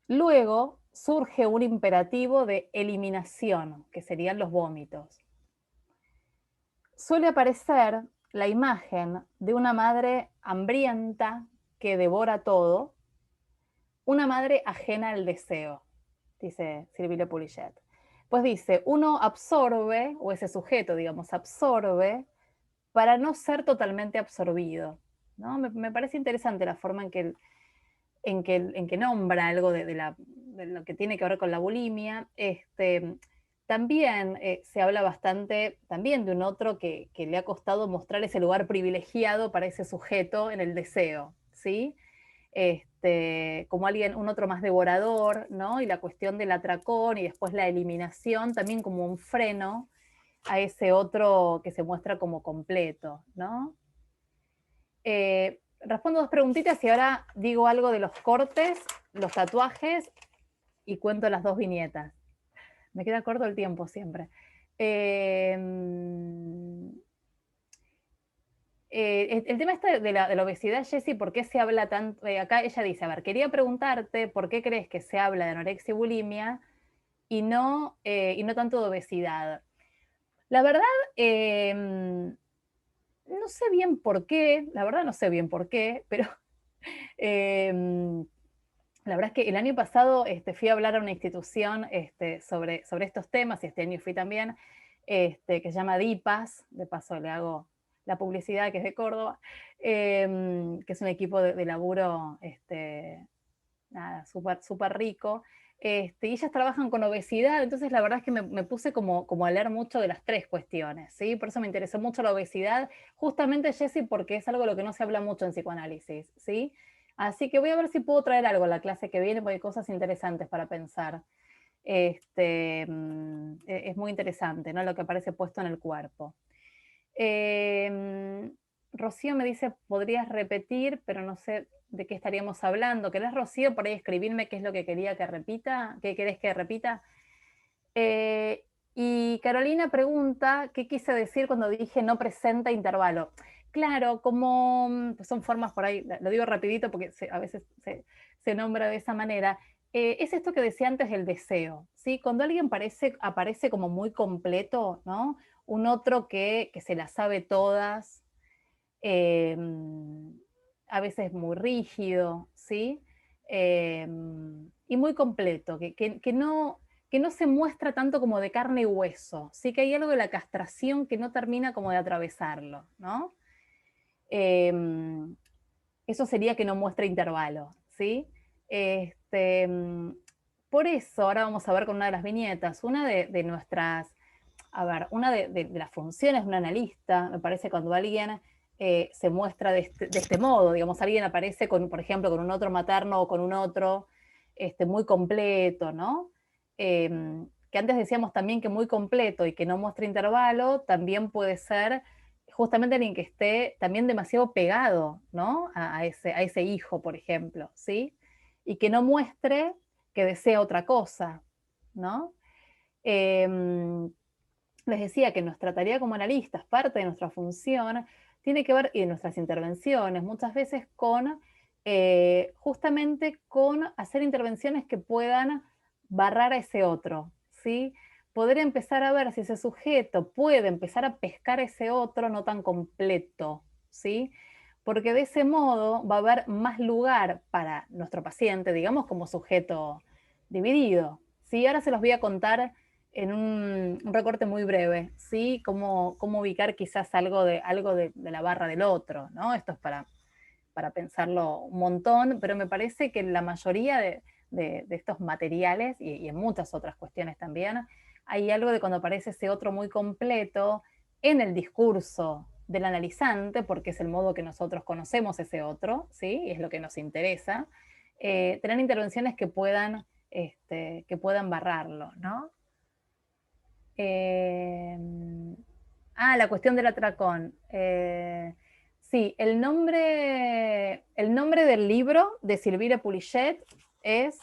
Luego surge un imperativo de eliminación, que serían los vómitos. Suele aparecer la imagen de una madre hambrienta que devora todo, una madre ajena al deseo, dice Sylvie Poulichet. Pues dice, uno absorbe, o ese sujeto, digamos, absorbe para no ser totalmente absorbido, ¿no? Me parece interesante la forma en que nombra algo de lo que tiene que ver con la bulimia. También se habla bastante también de un otro que le ha costado mostrar ese lugar privilegiado para ese sujeto en el deseo, ¿sí? Como un otro más devorador, ¿no? Y la cuestión del atracón y después la eliminación, también como un freno a ese otro que se muestra como completo, ¿no? Respondo dos preguntitas y ahora digo algo de los cortes, los tatuajes y cuento las dos viñetas. Me queda corto el tiempo siempre. El tema este de la obesidad, Jessie, ¿por qué se habla tanto? Acá ella dice, a ver, quería preguntarte por qué crees que se habla de anorexia y bulimia y no tanto de obesidad. La verdad, no sé bien por qué, la verdad no sé bien por qué, pero la verdad es que el año pasado fui a hablar a una institución sobre estos temas, y este año fui también, que se llama DIPAS, de paso le hago la publicidad, que es de Córdoba, que es un equipo de laburo nada, súper rico. Y ellas trabajan con obesidad, entonces la verdad es que me puse como a leer mucho de las tres cuestiones, ¿sí? Por eso me interesó mucho la obesidad, justamente, Jessie, porque es algo de lo que no se habla mucho en psicoanálisis, ¿sí? Así que voy a ver si puedo traer algo a la clase que viene, porque hay cosas interesantes para pensar. Es muy interesante, ¿no? Lo que aparece puesto en el cuerpo. Eh, Rocío me dice, podrías repetir, pero no sé de qué estaríamos hablando. ¿Querés, Rocío, por ahí escribirme qué es lo que quería que repita? ¿Qué querés que repita? Eh, y Carolina pregunta, ¿qué quise decir cuando dije no presenta intervalo? Claro, como pues son formas por ahí, lo digo rapidito porque a veces se nombra de esa manera. Es esto que decía antes del deseo, ¿sí? Cuando alguien aparece como muy completo, ¿no? Un otro que se las sabe todas, eh, a veces muy rígido, ¿sí? Eh, y muy completo, que no se muestra tanto como de carne y hueso, sí que hay algo de la castración que no termina como de atravesarlo, ¿no? Eh, Eso sería que no muestra intervalo, ¿sí? Este, por eso, ahora vamos a ver con una de las viñetas, una de nuestras, a ver, una de las funciones de un analista, me parece cuando alguien se muestra de este modo, digamos, alguien aparece con, por ejemplo, con un otro materno o con un otro muy completo, ¿no? Que antes decíamos también que muy completo y que no muestra intervalo, también puede ser justamente alguien que esté también demasiado pegado, ¿no? A ese hijo, por ejemplo, ¿sí? Y que no muestre que desea otra cosa, ¿no? Eh, Les decía que nuestra tarea como analistas, parte de nuestra función, tiene que ver, y de nuestras intervenciones, muchas veces con, justamente con hacer intervenciones que puedan barrar a ese otro, ¿sí? Poder empezar a ver si ese sujeto puede empezar a pescar a ese otro no tan completo, ¿sí? Porque de ese modo va a haber más lugar para nuestro paciente, digamos, como sujeto dividido, ¿sí? Ahora se los voy a contar en un recorte muy breve, ¿sí? Cómo ubicar quizás algo de la barra del otro, ¿no? Esto es para pensarlo un montón, pero me parece que en la mayoría de estos materiales, y en muchas otras cuestiones también, hay algo de cuando aparece ese otro muy completo en el discurso del analizante, porque es el modo que nosotros conocemos ese otro, ¿sí? Y es lo que nos interesa, tener intervenciones que puedan barrarlo, ¿no? Eh, la cuestión del atracón. Sí, el nombre del libro de Silvire Pulichet es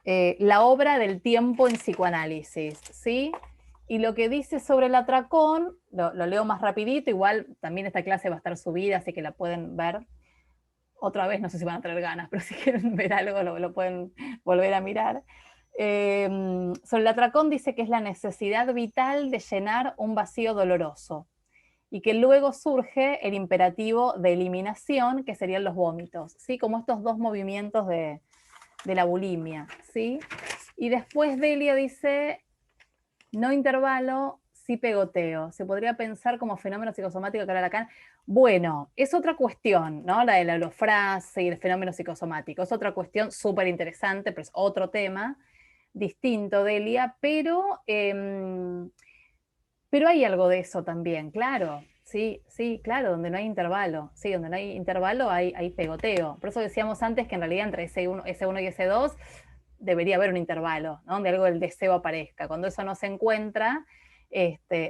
La obra del tiempo en psicoanálisis, ¿sí? Y lo que dice sobre el atracón, lo leo más rapidito, igual también esta clase va a estar subida, así que la pueden ver otra vez, no sé si van a tener ganas, pero si quieren ver algo lo pueden volver a mirar. Sobre el atracón dice que es la necesidad vital de llenar un vacío doloroso y que luego surge el imperativo de eliminación, que serían los vómitos, ¿sí? Como estos dos movimientos de la bulimia, ¿sí? Y después Delia dice, no intervalo, sí pegoteo. Se podría pensar como fenómeno psicosomático que era Lacan. Bueno, es otra cuestión, ¿no? La de la holofrase y el fenómeno psicosomático. Es otra cuestión súper interesante, pero es otro tema distinto, Delia, pero hay algo de eso también, claro. Sí, sí, claro, donde no hay intervalo. Sí, donde no hay intervalo hay pegoteo. Por eso decíamos antes que en realidad entre S1 y S2 debería haber un intervalo, ¿no? Donde algo del deseo aparezca. Cuando eso no se encuentra,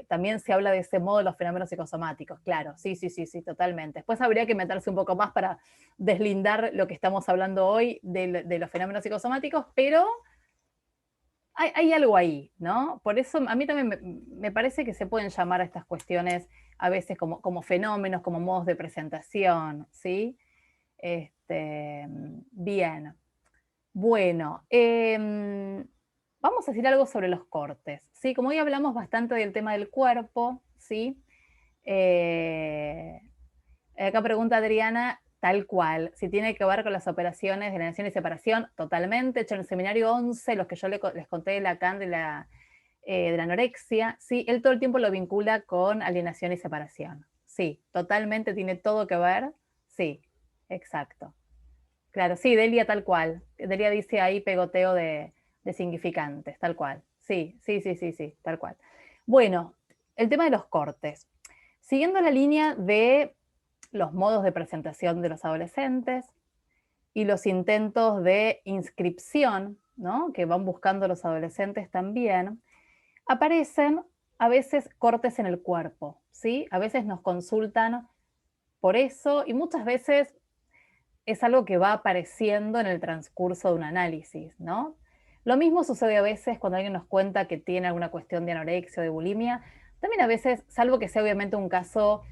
también se habla de ese modo de los fenómenos psicosomáticos, claro, sí, sí, sí, sí, totalmente. Después habría que meterse un poco más para deslindar lo que estamos hablando hoy de los fenómenos psicosomáticos, pero hay algo ahí, ¿no? Por eso a mí también me parece que se pueden llamar a estas cuestiones a veces como fenómenos, como modos de presentación, ¿sí? Bien. Bueno, vamos a decir algo sobre los cortes, ¿sí? Como hoy hablamos bastante del tema del cuerpo, ¿sí? Eh, Acá pregunta Adriana, tal cual, si tiene que ver con las operaciones de alienación y separación, totalmente. De hecho, en el seminario 11, los que yo les conté de Lacan, de la anorexia, sí, él todo el tiempo lo vincula con alienación y separación. Sí, totalmente tiene todo que ver. Sí, exacto. Claro, sí, Delia tal cual. Delia dice ahí pegoteo de significantes, tal cual. Sí, sí, sí, sí, sí, tal cual. Bueno, el tema de los cortes. Siguiendo la línea de los modos de presentación de los adolescentes y los intentos de inscripción, ¿no? Que van buscando los adolescentes también, aparecen a veces cortes en el cuerpo, ¿sí? A veces nos consultan por eso y muchas veces es algo que va apareciendo en el transcurso de un análisis, ¿no? Lo mismo sucede a veces cuando alguien nos cuenta que tiene alguna cuestión de anorexia o de bulimia. También a veces, salvo que sea obviamente un caso,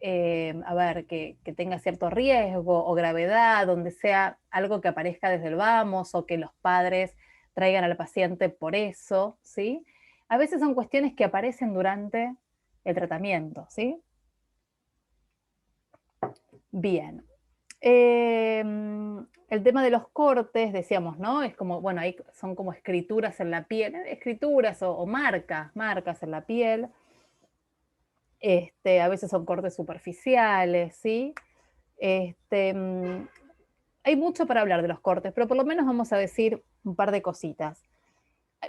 a ver, que tenga cierto riesgo o gravedad, donde sea algo que aparezca desde el vamos o que los padres traigan al paciente por eso, ¿sí? A veces son cuestiones que aparecen durante el tratamiento, ¿sí? Bien. El tema de los cortes, decíamos, ¿no? Es como, bueno, ahí son como escrituras en la piel, escrituras o marcas en la piel. A veces son cortes superficiales, ¿sí? Este, mm, Hay mucho para hablar de los cortes, pero por lo menos vamos a decir un par de cositas.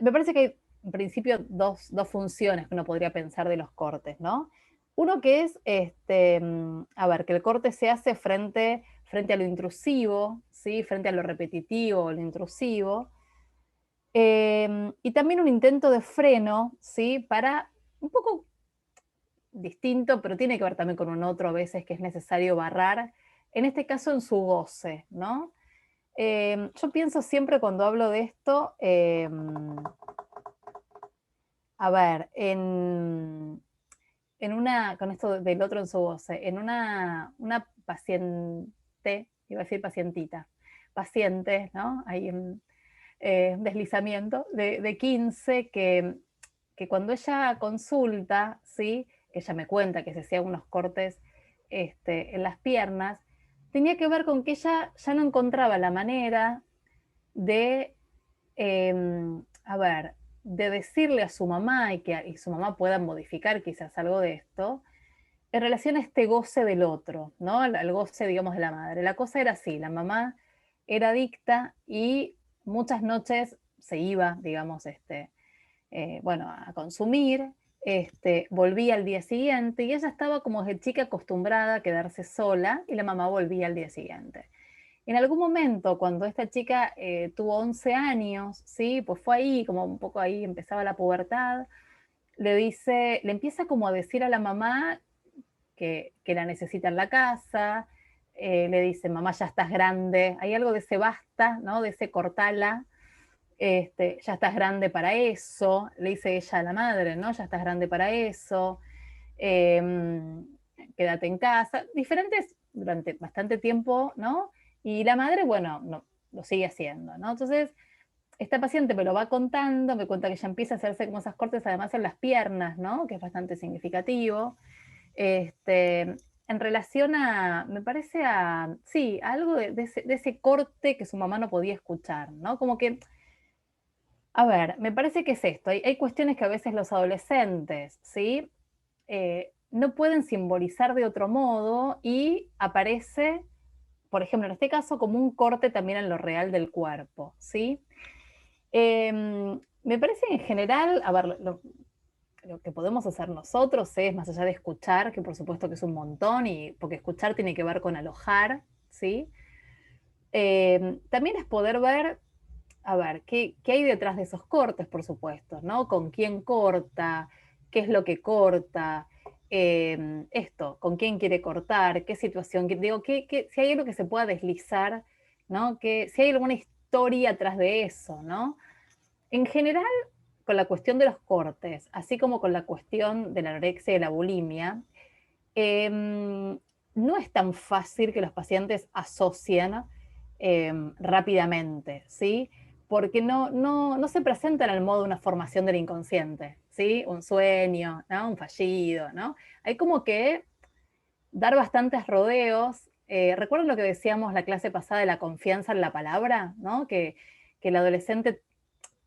Me parece que hay, en principio, dos funciones que uno podría pensar de los cortes, ¿no? Uno que es, a ver, que el corte se hace frente a lo intrusivo, ¿sí? Frente a lo repetitivo o lo intrusivo. Y también un intento de freno, ¿sí? Para un poco distinto, pero tiene que ver también con un otro a veces que es necesario barrar, en este caso en su goce, ¿no? Yo pienso siempre cuando hablo de esto, a ver, en una, con esto del otro en su goce, en una paciente, iba a decir pacientita, paciente, ¿no? Hay un deslizamiento de 15 que cuando ella consulta, ¿sí? Que ella me cuenta que se hacían unos cortes en las piernas, tenía que ver con que ella ya no encontraba la manera de, a ver, de decirle a su mamá y su mamá pueda modificar quizás algo de esto, en relación a este goce del otro, ¿no? Al goce, digamos, de la madre. La cosa era así, la mamá era adicta y muchas noches se iba, digamos, bueno, a consumir, volvía al día siguiente y ella estaba como de chica acostumbrada a quedarse sola y la mamá volvía al día siguiente. En algún momento, cuando esta chica tuvo 11 años, ¿sí? Pues fue ahí, como un poco ahí empezaba la pubertad, le empieza como a decir a la mamá que la necesita en la casa, le dice, mamá, ya estás grande, hay algo de ese basta, ¿no? De ese cortala, ya estás grande para eso, le dice ella a la madre, ¿no? Ya estás grande para eso, eh, quédate en casa, diferentes durante bastante tiempo, ¿no? Y la madre, bueno, no, lo sigue haciendo, ¿no? Entonces, esta paciente me lo va contando, me cuenta que ya empieza a hacerse como esas cortes además en las piernas, ¿no? Que es bastante significativo. En relación a, me parece a, sí, a algo de ese corte que su mamá no podía escuchar, ¿no? Como que a ver, me parece que es esto. Hay cuestiones que a veces los adolescentes, ¿sí? No pueden simbolizar de otro modo y aparece, por ejemplo, en este caso, como un corte también en lo real del cuerpo, ¿sí? Me parece en general, a ver, lo que podemos hacer nosotros es, más allá de escuchar, que por supuesto que es un montón, y porque escuchar tiene que ver con alojar, ¿sí? También es poder ver a ver, ¿qué hay detrás de esos cortes, por supuesto, ¿no? ¿Con quién corta? ¿Qué es lo que corta? Esto, ¿con quién quiere cortar? ¿Qué situación? Digo, si hay algo que se pueda deslizar, ¿no? Si hay alguna historia atrás de eso, ¿no? En general, con la cuestión de los cortes, así como con la cuestión de la anorexia y la bulimia, no es tan fácil que los pacientes asocien rápidamente, ¿sí? Porque no se presenta en el modo de una formación del inconsciente, ¿sí? Un sueño, ¿no? Un fallido, ¿no? Hay como que dar bastantes rodeos. ¿Recuerdan lo que decíamos la clase pasada de la confianza en la palabra? ¿No? Que el adolescente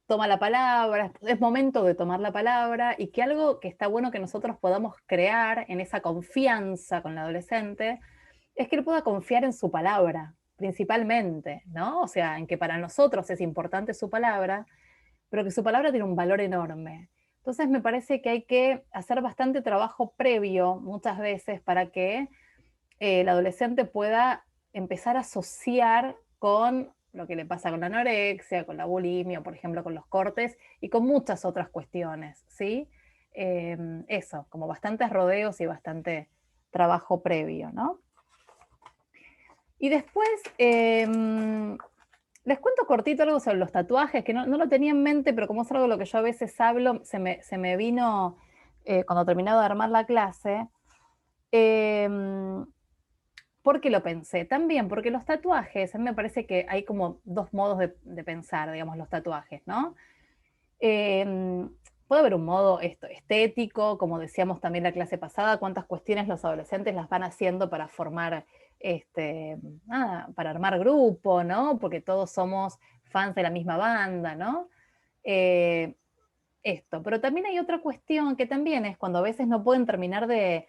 toma la palabra, es momento de tomar la palabra, y que algo que está bueno que nosotros podamos crear en esa confianza con el adolescente es que él pueda confiar en su palabra, principalmente, ¿no? O sea, en que para nosotros es importante su palabra, pero que su palabra tiene un valor enorme. Entonces me parece que hay que hacer bastante trabajo previo muchas veces para que el adolescente pueda empezar a asociar con lo que le pasa con la anorexia, con la bulimia, por ejemplo, con los cortes y con muchas otras cuestiones, ¿sí? Eso, como bastantes rodeos y bastante trabajo previo, ¿no? Y después, les cuento cortito algo sobre los tatuajes, que no lo tenía en mente, pero como es algo de lo que yo a veces hablo, se me vino cuando terminado de armar la clase. ¿Por qué lo pensé? También porque los tatuajes, a mí me parece que hay como dos modos de pensar, digamos, los tatuajes, ¿no? Eh, Puede haber un modo estético, como decíamos también la clase pasada, cuántas cuestiones los adolescentes las van haciendo para formar, para armar grupo, ¿no? Porque todos somos fans de la misma banda, ¿no? Eh, pero también hay otra cuestión que también es cuando a veces no pueden terminar de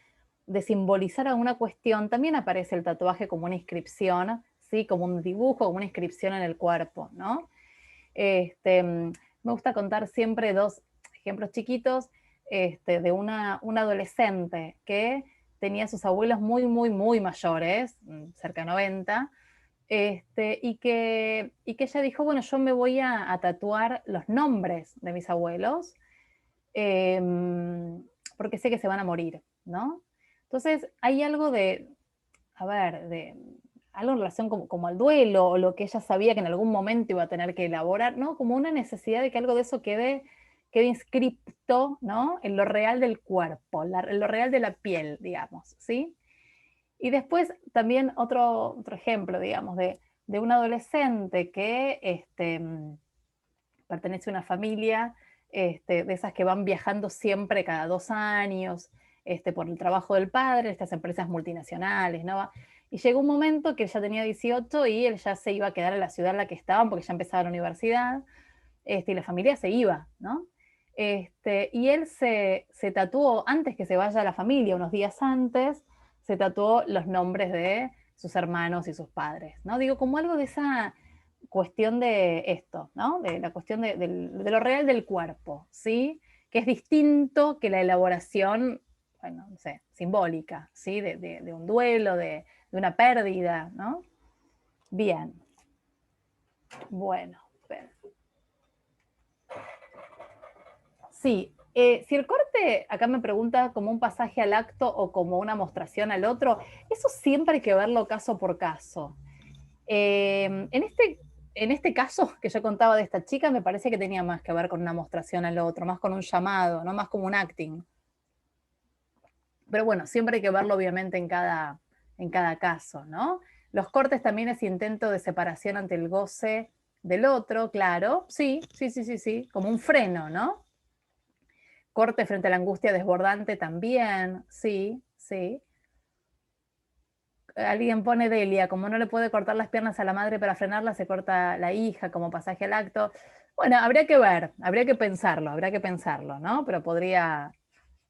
simbolizar alguna cuestión, también aparece el tatuaje como una inscripción, ¿sí? Como un dibujo, como una inscripción en el cuerpo, ¿no? Me gusta contar siempre dos ejemplos chiquitos de una adolescente que tenía a sus abuelos muy mayores, cerca de 90, y que ella dijo, bueno, yo me voy a tatuar los nombres de mis abuelos, eh, porque sé que se van a morir, ¿no? Entonces hay algo de, a ver, de algo en relación como al duelo, o lo que ella sabía que en algún momento iba a tener que elaborar, ¿no? Como una necesidad de que algo de eso quede inscripto, ¿no? En lo real del cuerpo, en lo real de la piel, digamos, ¿sí? Y después también otro ejemplo, digamos, de un adolescente que pertenece a una familia de esas que van viajando siempre cada 2 años por el trabajo del padre, estas empresas multinacionales, ¿no? Y llegó un momento que él ya tenía 18 y él ya se iba a quedar en la ciudad en la que estaban porque ya empezaba la universidad, y la familia se iba, ¿no? Y él se tatuó, antes que se vaya la familia, unos días antes, se tatuó los nombres de sus hermanos y sus padres, ¿no? Digo, como algo de esa cuestión de esto, ¿no? De la cuestión de lo real del cuerpo, ¿sí? Que es distinto que la elaboración, bueno, no sé, simbólica, ¿sí? De un duelo, de una pérdida, ¿no? Bien. Bueno, sí, si el corte, acá me pregunta, como un pasaje al acto o como una mostración al otro, eso siempre hay que verlo caso por caso. En este caso que yo contaba de esta chica, me parece que tenía más que ver con una mostración al otro, más con un llamado, no más como un acting. Pero bueno, siempre hay que verlo obviamente en cada caso, ¿no? Los cortes también es intento de separación ante el goce del otro, claro, sí, como un freno, ¿no? Corte frente a la angustia desbordante también, sí. Alguien pone Delia, como no le puede cortar las piernas a la madre para frenarla, se corta la hija como pasaje al acto. Bueno, habría que ver, habría que pensarlo, ¿no? Pero podría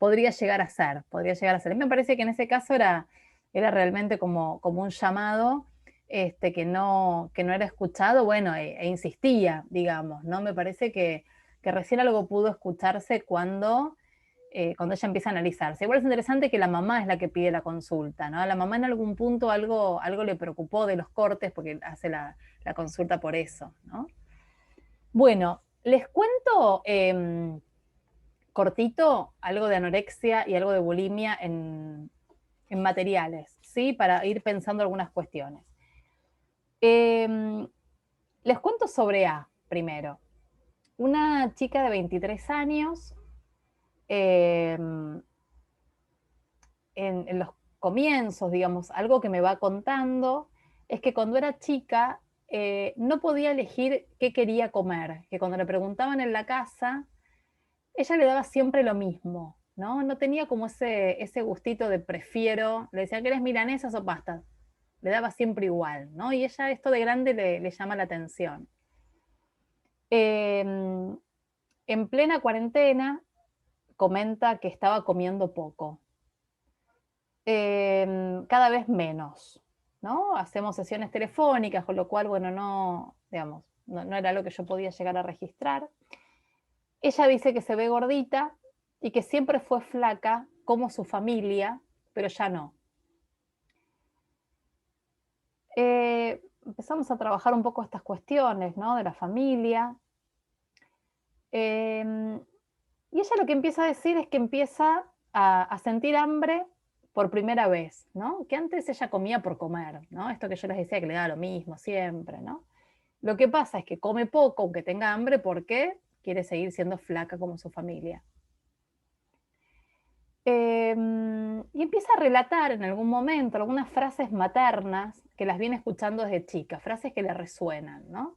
llegar a ser, podría llegar a ser. A mí me parece que en ese caso era realmente como un llamado que no era escuchado, bueno, e insistía, digamos, ¿no? Me parece que recién algo pudo escucharse cuando ella empieza a analizarse. Igual es interesante que la mamá es la que pide la consulta, ¿no? A la mamá en algún punto algo le preocupó de los cortes porque hace la consulta por eso, ¿no? Bueno, les cuento cortito algo de anorexia y algo de bulimia en materiales, ¿sí? Para ir pensando algunas cuestiones. Les cuento sobre A primero. una chica de 23 años, eh, en los comienzos, digamos, algo que me va contando, es que cuando era chica no podía elegir qué quería comer, que cuando le preguntaban en la casa, ella le daba siempre lo mismo, ¿no? No tenía como ese gustito de prefiero, le decían, ¿querés milanesas o pastas? Le daba siempre igual, ¿no? Y ella esto de grande le llama la atención. En plena cuarentena comenta que estaba comiendo poco, cada vez menos, ¿no? Hacemos sesiones telefónicas, con lo cual, bueno, no, digamos, no era lo que yo podía llegar a registrar. Ella dice que se ve gordita y que siempre fue flaca como su familia, pero ya no. Empezamos a trabajar un poco estas cuestiones, ¿no? De la familia. Eh, y ella lo que empieza a decir es que empieza a sentir hambre por primera vez, ¿no? Que antes ella comía por comer, ¿no? Esto que yo les decía que le da lo mismo siempre, ¿no? Lo que pasa es que come poco, aunque tenga hambre, porque quiere seguir siendo flaca como su familia. Y empieza a relatar en algún momento algunas frases maternas que las viene escuchando desde chica, frases que le resuenan, ¿no?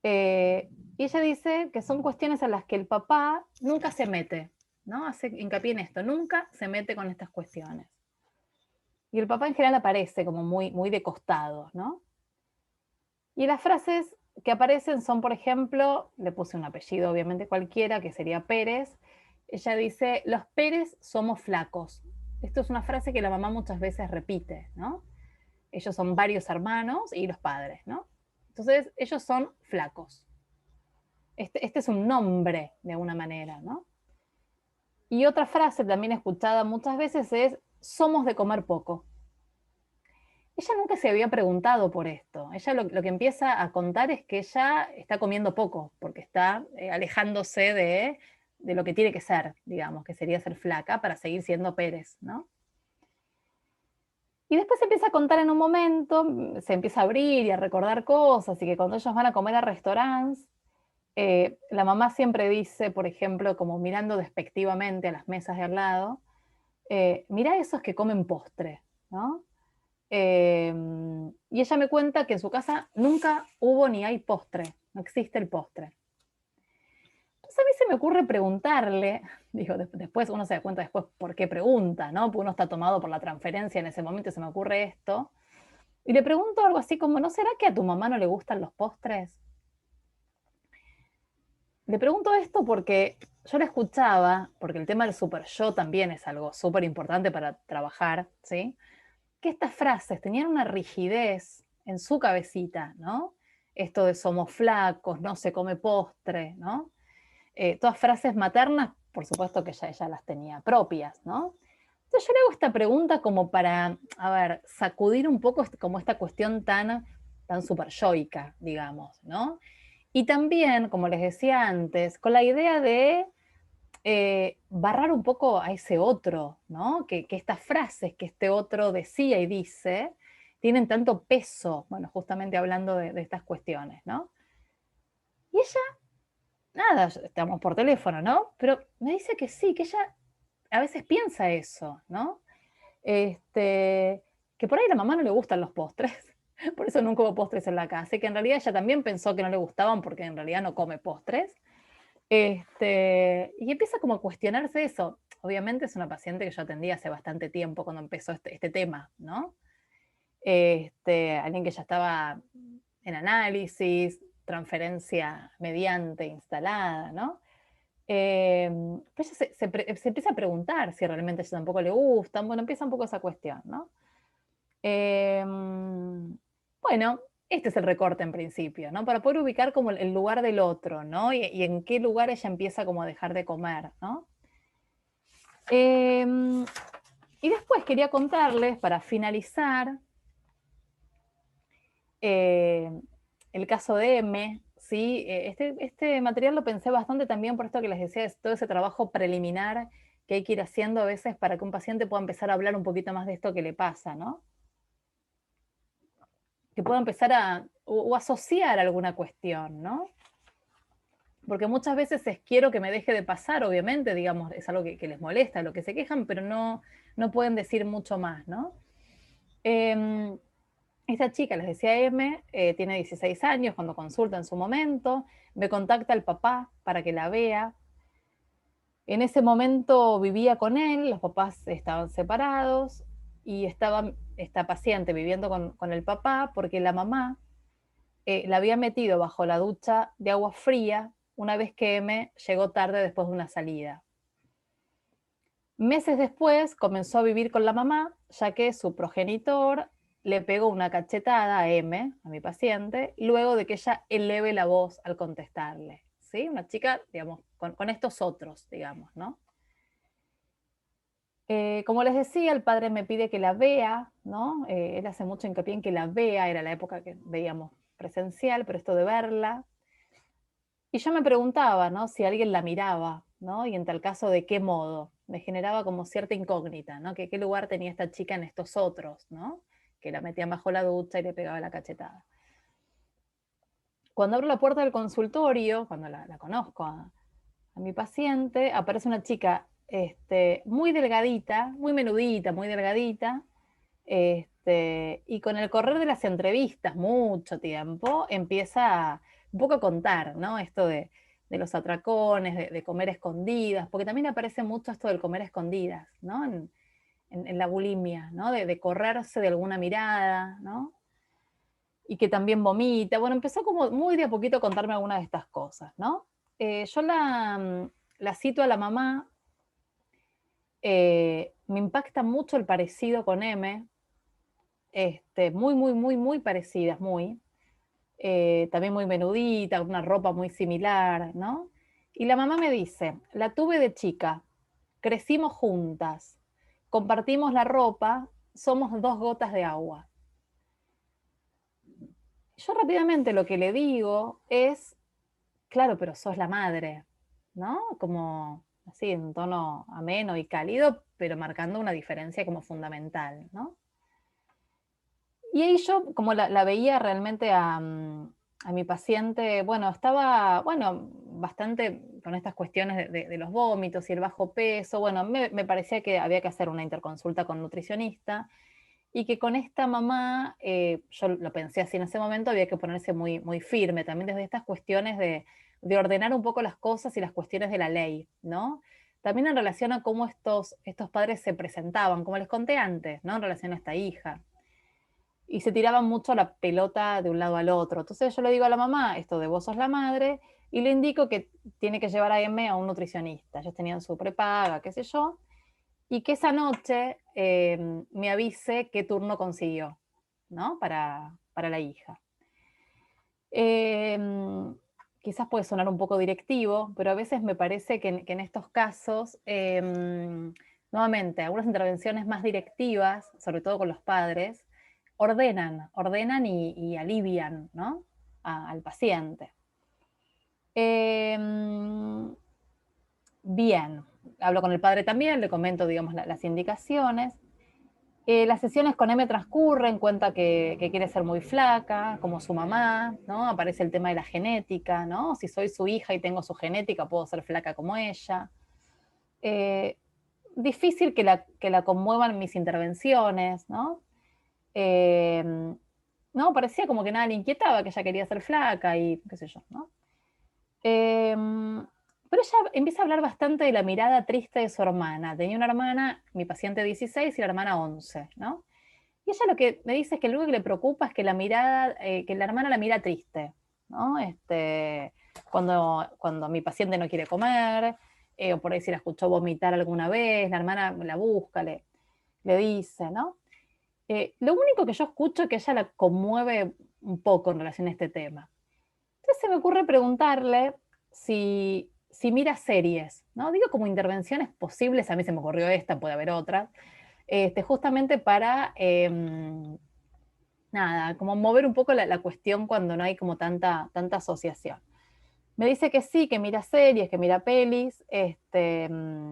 Y ella dice que son cuestiones en las que el papá nunca se mete, ¿no? Hace hincapié en esto, nunca se mete con estas cuestiones. Y el papá en general aparece como muy de costado, ¿no? Y las frases que aparecen son, por ejemplo, le puse un apellido obviamente cualquiera, que sería Pérez. Ella dice, los Pérez somos flacos. Esto es una frase que la mamá muchas veces repite, ¿no? Ellos son varios hermanos y los padres, ¿no? Entonces, ellos son flacos. Este es un nombre, de alguna manera, ¿no? Y otra frase también escuchada muchas veces es, somos de comer poco. Ella nunca se había preguntado por esto. Ella lo que empieza a contar es que ella está comiendo poco, porque está alejándose de lo que tiene que ser, digamos, que sería ser flaca para seguir siendo Pérez, ¿no? Y después se empieza a contar en un momento, se empieza a abrir y a recordar cosas, y que cuando ellos van a comer a restaurantes, la mamá siempre dice, por ejemplo, como mirando despectivamente a las mesas de al lado, mirá esos que comen postre, ¿no? Y ella me cuenta que en su casa nunca hubo ni hay postre, no existe el postre. Entonces a mí se me ocurre preguntarle, digo, después uno se da cuenta después por qué pregunta, ¿no? Porque uno está tomado por la transferencia en ese momento y se me ocurre esto. Y le pregunto algo así como, ¿no será que a tu mamá no le gustan los postres? Le pregunto esto porque yo la escuchaba, porque el tema del super yo también es algo súper importante para trabajar, ¿sí? Que estas frases tenían una rigidez en su cabecita, ¿no? Esto de somos flacos, no se come postre, ¿no? Todas frases maternas, por supuesto que ya ella las tenía propias, ¿no? Entonces yo le hago esta pregunta como para, a ver, sacudir un poco como esta cuestión tan super yoica, digamos, ¿no? Y también, como les decía antes, con la idea de barrar un poco a ese otro, ¿no? Que estas frases que este otro decía y dice tienen tanto peso, bueno, justamente hablando de estas cuestiones, ¿no? Y ella, nada, estamos por teléfono, ¿no? Pero me dice que sí, que ella a veces piensa eso, ¿no? Que por ahí a la mamá no le gustan los postres, por eso nunca hubo postres en la casa, y que en realidad ella también pensó que no le gustaban porque en realidad no come postres, y empieza como a cuestionarse eso. Obviamente es una paciente que yo atendí hace bastante tiempo cuando empezó este tema, ¿no? Alguien que ya estaba en análisis, transferencia mediante instalada, ¿no? Pues ella se empieza a preguntar si realmente a ella tampoco le gustan, bueno, empieza un poco esa cuestión, ¿no? Bueno, este es el recorte en principio, ¿no? Para poder ubicar como el lugar del otro, ¿no? Y en qué lugar ella empieza como a dejar de comer, ¿no? Y después quería contarles, para finalizar, eh, el caso de M, ¿sí? Este material lo pensé bastante también por esto que les decía, es todo ese trabajo preliminar que hay que ir haciendo a veces para que un paciente pueda empezar a hablar un poquito más de esto que le pasa, ¿no? Que pueda empezar o asociar alguna cuestión, ¿no? porque muchas veces es quiero que me deje de pasar, obviamente, digamos, es algo que les molesta, lo que se quejan, pero no pueden decir mucho más, ¿no? Eh, Esta chica, les decía M, tiene 16 años, cuando consulta en su momento, me contacta el papá para que la vea. En ese momento vivía con él, los papás estaban separados y estaba esta paciente viviendo con el papá porque la mamá la había metido bajo la ducha de agua fría una vez que M llegó tarde después de una salida. Meses después comenzó a vivir con la mamá, ya que su progenitor le pegó una cachetada a M, a mi paciente, luego de que ella eleve la voz al contestarle. ¿Sí? Una chica, digamos, con estos otros, digamos, ¿no? Como les decía, el padre me pide que la vea, ¿no? Él hace mucho hincapié en que la vea, era la época que veíamos presencial, pero esto de verla. Y yo me preguntaba, ¿no? Si alguien la miraba, ¿no? Y en tal caso, ¿de qué modo? Me generaba como cierta incógnita, ¿no? Que qué lugar tenía esta chica en estos otros, ¿no? Que la metían bajo la ducha y le pegaba la cachetada. Cuando abro la puerta del consultorio, cuando la conozco a mi paciente, aparece una chica muy delgadita, muy menudita, muy delgadita, y con el correr de las entrevistas, mucho tiempo, empieza un poco a contar, ¿no? Esto de los atracones, de comer escondidas, porque también aparece mucho esto del comer escondidas, ¿no? En la bulimia, ¿no? De correrse de alguna mirada, ¿no? Y que también vomita. Bueno, empezó como muy de a poquito a contarme algunas de estas cosas, ¿no? Yo la cito a la mamá, me impacta mucho el parecido con M, muy parecidas, muy. También muy menudita, una ropa muy similar, ¿no? Y la mamá me dice, la tuve de chica, crecimos juntas, compartimos la ropa, somos dos gotas de agua. Yo rápidamente lo que le digo es, claro, pero sos la madre, ¿no? Como así, en un tono ameno y cálido, pero marcando una diferencia como fundamental, ¿no? Y ahí yo, como la veía realmente a mi paciente, bueno, estaba, bueno, bastante con estas cuestiones de los vómitos y el bajo peso, bueno, me parecía que había que hacer una interconsulta con nutricionista y que con esta mamá, yo lo pensé así en ese momento, había que ponerse muy firme, también desde estas cuestiones de ordenar un poco las cosas y las cuestiones de la ley, ¿no? También en relación a cómo estos padres se presentaban, como les conté antes, ¿no? En relación a esta hija y se tiraban mucho la pelota de un lado al otro. Entonces yo le digo a la mamá, esto de vos sos la madre, y le indico que tiene que llevar a M a un nutricionista. Ellos tenían su prepaga, qué sé yo, y que esa noche me avise qué turno consiguió, ¿no? Para la hija. Eh, Quizás puede sonar un poco directivo, pero a veces me parece que en estos casos, nuevamente, algunas intervenciones más directivas, sobre todo con los padres, ordenan y alivian, ¿no? Al paciente. Bien, hablo con el padre también, le comento, digamos, las indicaciones. Las sesiones con M transcurren, cuenta que quiere ser muy flaca, como su mamá, ¿no? Aparece el tema de la genética, ¿no? Si soy su hija y tengo su genética, puedo ser flaca como ella. Eh, Difícil que la conmuevan mis intervenciones, ¿no? Eh, no, parecía como que nada le inquietaba, que ella quería ser flaca y qué sé yo, ¿no? Pero ella empieza a hablar bastante de la mirada triste de su hermana. Tenía una hermana, mi paciente 16 y la hermana 11, ¿no? Y ella lo que me dice es que lo único que le preocupa es que la mirada, que la hermana la mira triste, ¿no? Cuando mi paciente no quiere comer, o por ahí si la escuchó vomitar alguna vez, la hermana la busca, le dice, ¿no? Lo único que yo escucho es que ella la conmueve un poco en relación a este tema. Entonces se me ocurre preguntarle si mira series, ¿no? Digo como intervenciones posibles, a mí se me ocurrió esta, puede haber otras, justamente para, nada, como mover un poco la cuestión cuando no hay como tanta asociación. Me dice que sí, que mira series, que mira pelis, entonces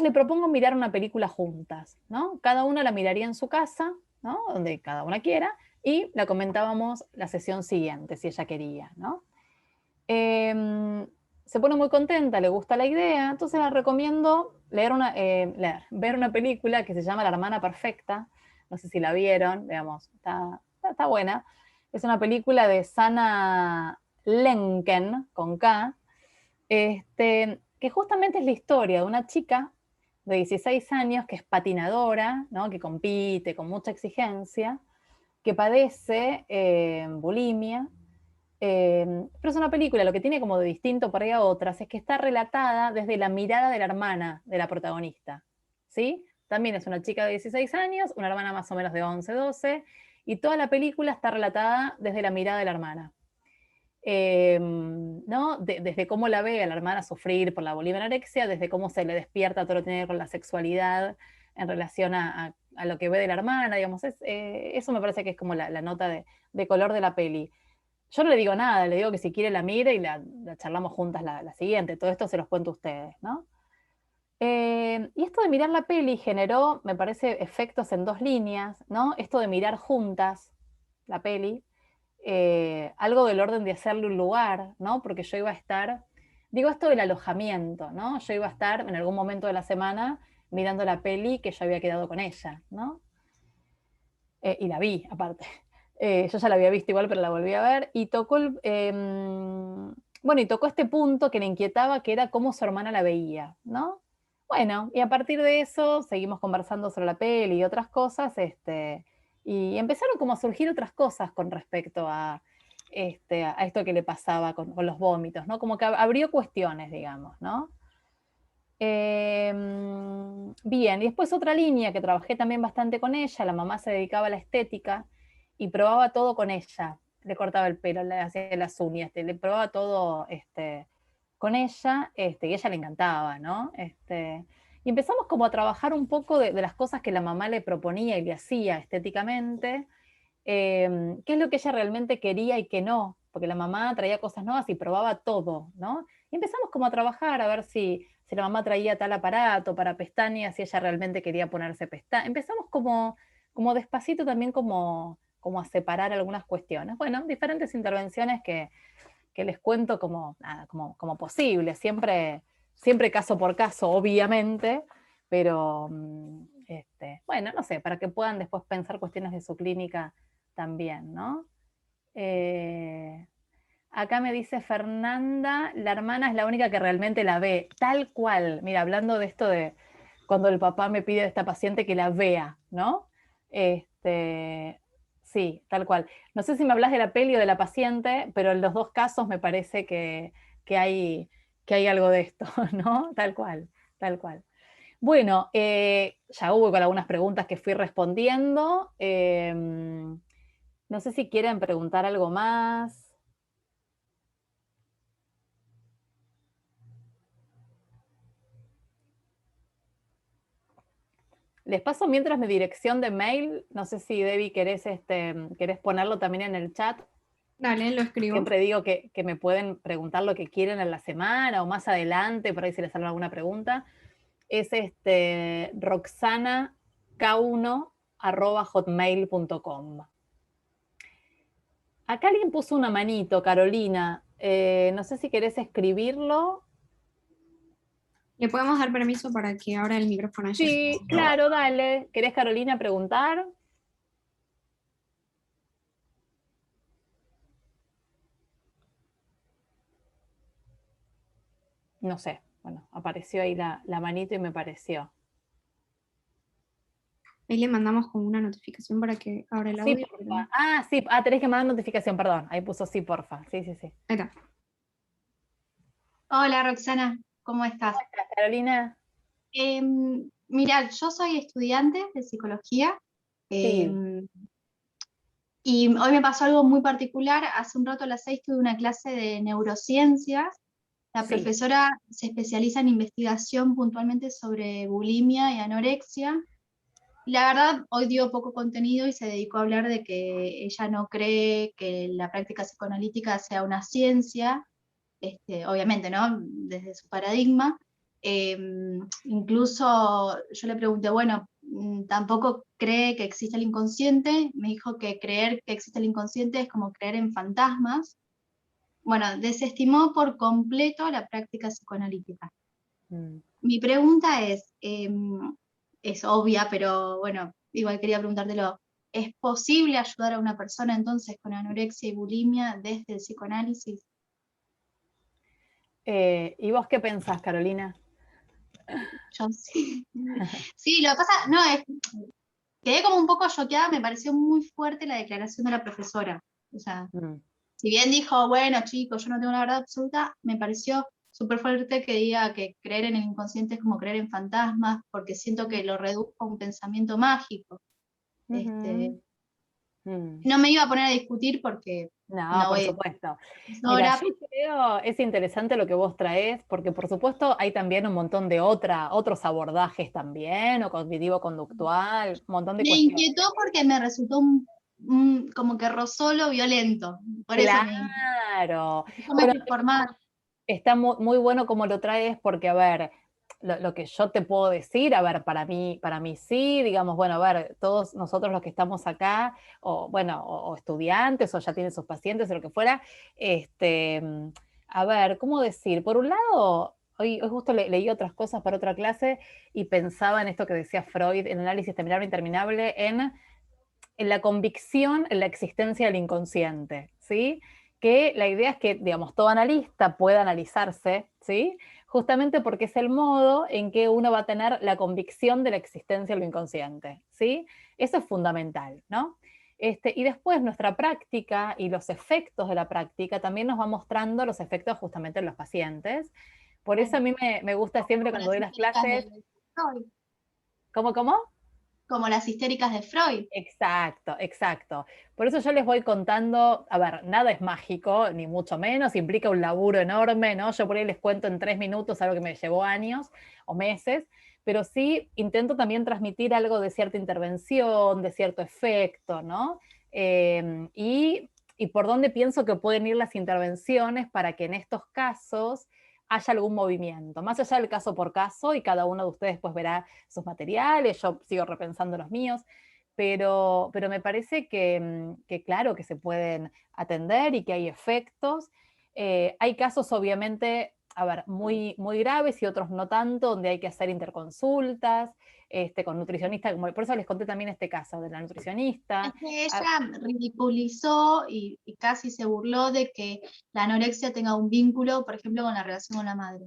le propongo mirar una película juntas, ¿no? Cada una la miraría en su casa, ¿no? Donde cada una quiera, y la comentábamos la sesión siguiente, si ella quería, ¿no? Se pone muy contenta, le gusta la idea, entonces la recomiendo ver una película que se llama La Hermana Perfecta, no sé si la vieron, veamos, está buena. Es una película de Sana Lenken, con K, que justamente es la historia de una chica de 16 años que es patinadora, ¿no? Que compite con mucha exigencia, que padece bulimia, pero es una película, lo que tiene como de distinto por ahí a otras es que está relatada desde la mirada de la hermana de la protagonista, ¿sí? También es una chica de 16 años, una hermana más o menos de 11, 12, y toda la película está relatada desde la mirada de la hermana. ¿No? Desde cómo la ve a la hermana sufrir por la bulimia anorexia, desde cómo se le despierta todo lo que tiene que ver con la sexualidad en relación a lo que ve de la hermana, digamos, eso me parece que es como la nota de color de la peli. Yo no le digo nada, le digo que si quiere la mire y la charlamos juntas la siguiente. Todo esto se los cuento a ustedes, ¿no? Y esto de mirar la peli generó, me parece, efectos en dos líneas, ¿no? Esto de mirar juntas la peli, algo del orden de hacerle un lugar, ¿no? Porque yo iba a estar, digo esto del alojamiento, ¿no? Yo iba a estar en algún momento de la semana mirando la peli que yo había quedado con ella, ¿no? Y la vi, aparte. Yo ya la había visto igual, pero la volví a ver, y tocó bueno, y tocó este punto que le inquietaba, que era cómo su hermana la veía, ¿no? Bueno, y a partir de eso seguimos conversando sobre la peli y otras cosas, y empezaron como a surgir otras cosas con respecto a esto que le pasaba con los vómitos, ¿no? Como que abrió cuestiones, digamos, ¿no? Bien, y después otra línea que trabajé también bastante con ella, la mamá se dedicaba a la estética y probaba todo con ella, le cortaba el pelo, le hacía las uñas, le probaba todo con ella, y a ella le encantaba, ¿no? Y empezamos como a trabajar un poco de las cosas que la mamá le proponía y le hacía estéticamente, qué es lo que ella realmente quería y qué no, porque la mamá traía cosas nuevas y probaba todo, ¿no? Y empezamos como a trabajar a ver si la mamá traía tal aparato para pestañas, si ella realmente quería ponerse pestañas. Empezamos como despacito también como a separar algunas cuestiones. Bueno, diferentes intervenciones que les cuento nada, como posible, siempre caso por caso, obviamente, pero bueno, no sé, para que puedan después pensar cuestiones de su clínica también, ¿no? Eh, Acá me dice Fernanda, la hermana es la única que realmente la ve, tal cual. Mira, hablando de esto de cuando el papá me pide a esta paciente que la vea, ¿no? Sí, tal cual. No sé si me hablas de la peli o de la paciente, pero en los dos casos me parece que hay, que hay algo de esto, ¿no? Tal cual, tal cual. Bueno, ya hubo con algunas preguntas que fui respondiendo. No sé si quieren preguntar algo más. Les paso mientras mi dirección de mail, no sé si Debbie querés ponerlo también en el chat. Dale, lo escribo. Siempre digo que me pueden preguntar lo que quieren en la semana o más adelante, por ahí si les sale alguna pregunta. Es roxanak1@hotmail.com. Acá alguien puso una manito, Carolina. No sé si querés escribirlo. ¿Le podemos dar permiso para que abra el micrófono a ella? Sí, claro, dale. ¿Querés, Carolina, preguntar? No sé. Bueno, apareció ahí la manito y me pareció. Ahí le mandamos como una notificación para que abra el Sí, audio. porfa. Ah, sí. Ah, tenés que mandar notificación, perdón. Ahí puso sí, porfa. Sí, sí, sí. Ahí está. Hola Roxana, ¿cómo estás? ¿Cómo estás, Carolina? Mira, yo soy estudiante de psicología Sí, em, y hoy me pasó algo muy particular. Hace un rato a las 6 tuve una clase de neurociencias. La sí. profesora se especializa en investigación puntualmente sobre bulimia y anorexia. Y la verdad, hoy dio poco contenido y se dedicó a hablar de que ella no cree que la práctica psicoanalítica sea una ciencia, obviamente, ¿no? Desde su paradigma. Eh, Incluso yo le pregunté, bueno, tampoco cree que existe el inconsciente. Me dijo que creer que existe el inconsciente es como creer en fantasmas. bueno, desestimó por completo la práctica psicoanalítica. Mm. Mi pregunta es obvia, pero bueno, igual quería preguntártelo. ¿Es posible ayudar a una persona entonces con anorexia y bulimia desde el psicoanálisis? ¿Y vos qué pensás, Carolina? Yo sí. Sí, lo que pasa, no, quedé como un poco choqueada, me pareció muy fuerte la declaración de la profesora. O sea, Mm. si bien dijo, bueno, chicos, yo no tengo la verdad absoluta, me pareció súper fuerte que diga que creer en el inconsciente es como creer en fantasmas, porque siento que lo reduzco a un pensamiento mágico. Ujú. Mm. No me iba a poner a discutir porque No, no por voy a ser supuesto. Mira, profesora. yo creo, es interesante lo que vos traes, porque por supuesto hay también un montón de otros abordajes también, o cognitivo-conductual, un montón de Me cuestiones. inquietó porque me resultó como que rozó lo violento. Por eso Claro. yo me Bueno, fui formar. está muy bueno como lo traes, porque, a ver, lo que yo te puedo decir, a ver, para mí sí, digamos, bueno, a ver, todos nosotros los que estamos acá, o bueno, o estudiantes, o ya tienen sus pacientes, o lo que fuera, este, a ver, ¿cómo decir? Por un lado, hoy justo leí otras cosas para otra clase y pensaba en esto que decía Freud, en análisis terminable e interminable, en la convicción en la existencia del inconsciente, ¿sí? Que la idea es que, digamos, todo analista pueda analizarse, ¿sí? Justamente porque es el modo en que uno va a tener la convicción de la existencia del inconsciente, ¿sí? Eso es fundamental, ¿no? Y después nuestra práctica y los efectos de la práctica también nos va mostrando los efectos justamente en los pacientes. Por eso a mí me gusta siempre Como cuando las doy las histéricas clases, de Freud. ¿cómo? Como las histéricas de Freud. Exacto, exacto. Por eso yo les voy contando, a ver, nada es mágico, ni mucho menos, implica un laburo enorme, ¿no? Yo por ahí les cuento en 3 minutos algo que me llevó años o meses, pero sí intento también transmitir algo de cierta intervención, de cierto efecto, ¿no? Y por dónde pienso que pueden ir las intervenciones para que en estos casos haya algún movimiento, más allá del caso por caso, y cada uno de ustedes pues verá sus materiales, yo sigo repensando los míos, pero me parece que claro, que se pueden atender y que hay efectos. Hay casos obviamente, a ver, muy graves y otros no tanto, donde hay que hacer interconsultas con nutricionistas, por eso les conté también este caso de la Es nutricionista. que Ah, ella ridiculizó y casi se burló de que la anorexia tenga un vínculo, por ejemplo, con la relación con la madre.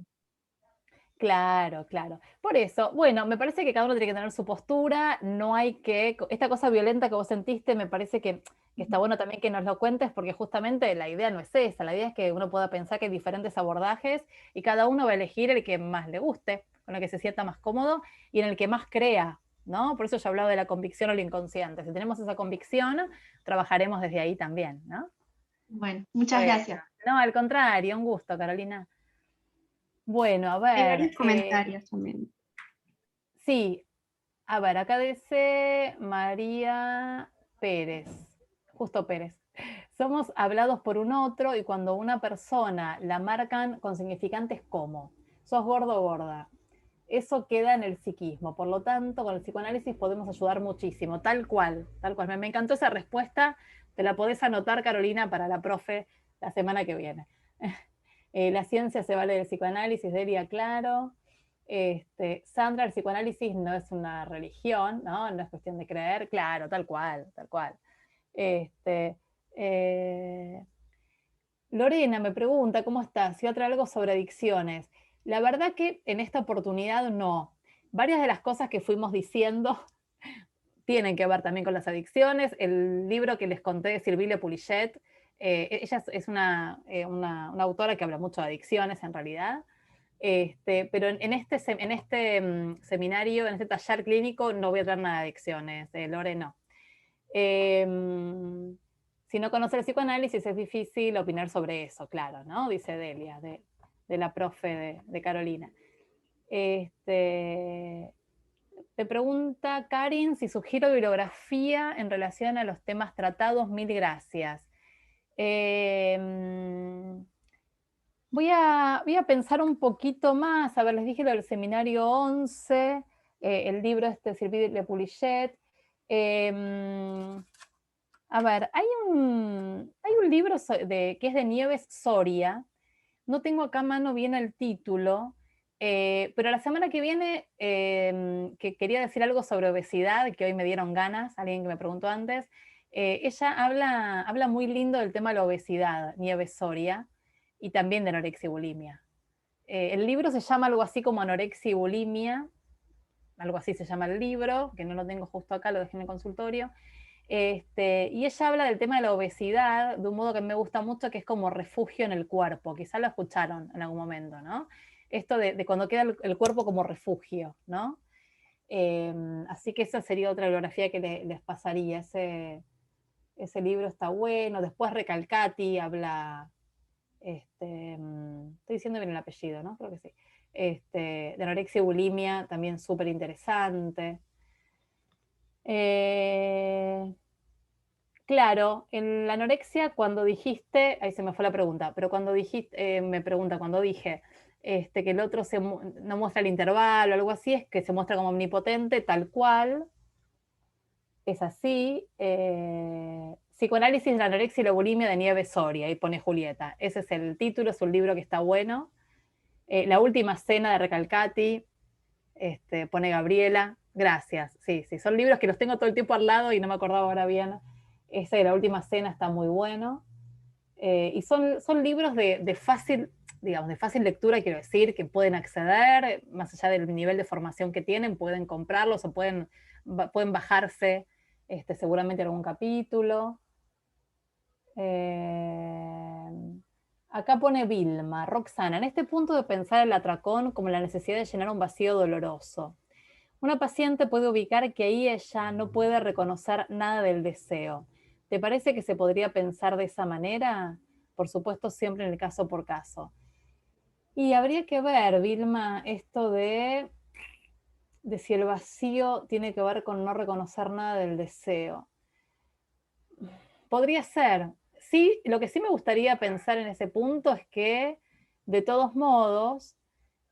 claro, claro. Por eso, bueno, me parece que cada uno tiene que tener su postura, no hay que, esta cosa violenta que vos sentiste, me parece que está bueno también que nos lo cuentes, porque justamente la idea no es esa, la idea es que uno pueda pensar que hay diferentes abordajes y cada uno va a elegir el que más le guste, con el que se sienta más cómodo y en el que más crea, ¿no? Por eso yo hablaba de la convicción o el inconsciente. Si tenemos esa convicción, trabajaremos desde ahí también, ¿no? Bueno, muchas Bueno, gracias. no, al contrario, un gusto, Carolina. Bueno, a Hay ver, varios comentarios también. sí, a ver, acá dice María Pérez, justo Pérez. Somos hablados por un otro y cuando una persona la marcan con significantes como sos gordo o gorda, eso queda en el psiquismo. Por lo tanto, con el psicoanálisis podemos ayudar muchísimo, tal cual, tal cual. Me encantó esa respuesta, te la podés anotar, Carolina, para la profe la semana que viene. La ciencia se vale del psicoanálisis, Delia, claro. Sandra, el psicoanálisis no es una religión, ¿no? No es cuestión de creer, claro, tal cual, tal cual. Este, eh, Lorena me pregunta, ¿cómo estás? Si otra algo sobre adicciones. La verdad que en esta oportunidad no. Varias de las cosas que fuimos diciendo tienen que ver también con las adicciones. El libro que les conté de Sylvie Poulichet, ella es una autora que habla mucho de adicciones en realidad. Pero en este seminario, en este taller clínico, no voy a traer nada de adicciones, Lore, no. Si no conoce el psicoanálisis es difícil opinar sobre eso, claro, ¿no? Dice Delia, de la profe de Carolina. Te pregunta Karin si sugiero bibliografía en relación a los temas tratados, mil gracias. Voy a pensar un poquito más, a ver, les dije lo del seminario 11, el libro Sylvie Le Poulichet. A ver, hay un libro que es de Nieves Soria. No tengo acá a mano bien el título, pero la semana que viene, que quería decir algo sobre obesidad, que hoy me dieron ganas, alguien que me preguntó antes, ella habla muy lindo del tema de la obesidad, Nieves Soria, y también de anorexia y bulimia. El libro se llama algo así como Anorexia y Bulimia, algo así se llama el libro, que no lo tengo justo acá, lo dejé en el consultorio. Y ella habla del tema de la obesidad de un modo que me gusta mucho, que es como refugio en el cuerpo. Quizá lo escucharon en algún momento, ¿no? Esto de cuando queda el cuerpo como refugio, ¿no? Así que esa sería otra bibliografía que les pasaría. Ese libro está bueno. Después Recalcati habla, estoy diciendo bien el apellido, ¿no? Creo que sí. De anorexia y bulimia, también súper interesante. Claro, en la anorexia cuando dijiste, ahí se me fue la pregunta, pero cuando dijiste, me pregunta, cuando dije que el otro no muestra el intervalo o algo así, es que se muestra como omnipotente, tal cual, es así. Psicoanálisis de la anorexia y la bulimia de Nieves Soria, ahí pone Julieta. Ese es el título, es un libro que está bueno. La última cena de Recalcati, pone Gabriela. Gracias, sí, sí, son libros que los tengo todo el tiempo al lado y no me acordaba ahora bien. Ese de La última cena está muy bueno. Y son libros de fácil, digamos, de fácil lectura, quiero decir, que pueden acceder, más allá del nivel de formación que tienen, pueden comprarlos o pueden bajarse seguramente algún capítulo. Acá pone Vilma, Roxana, en este punto de pensar el atracón como la necesidad de llenar un vacío doloroso. Una paciente puede ubicar que ahí ella no puede reconocer nada del deseo. ¿Te parece que se podría pensar de esa manera? Por supuesto, siempre en el caso por caso. Y habría que ver, Vilma, esto de si el vacío tiene que ver con no reconocer nada del deseo. Podría ser. Sí, lo que sí me gustaría pensar en ese punto es que, de todos modos,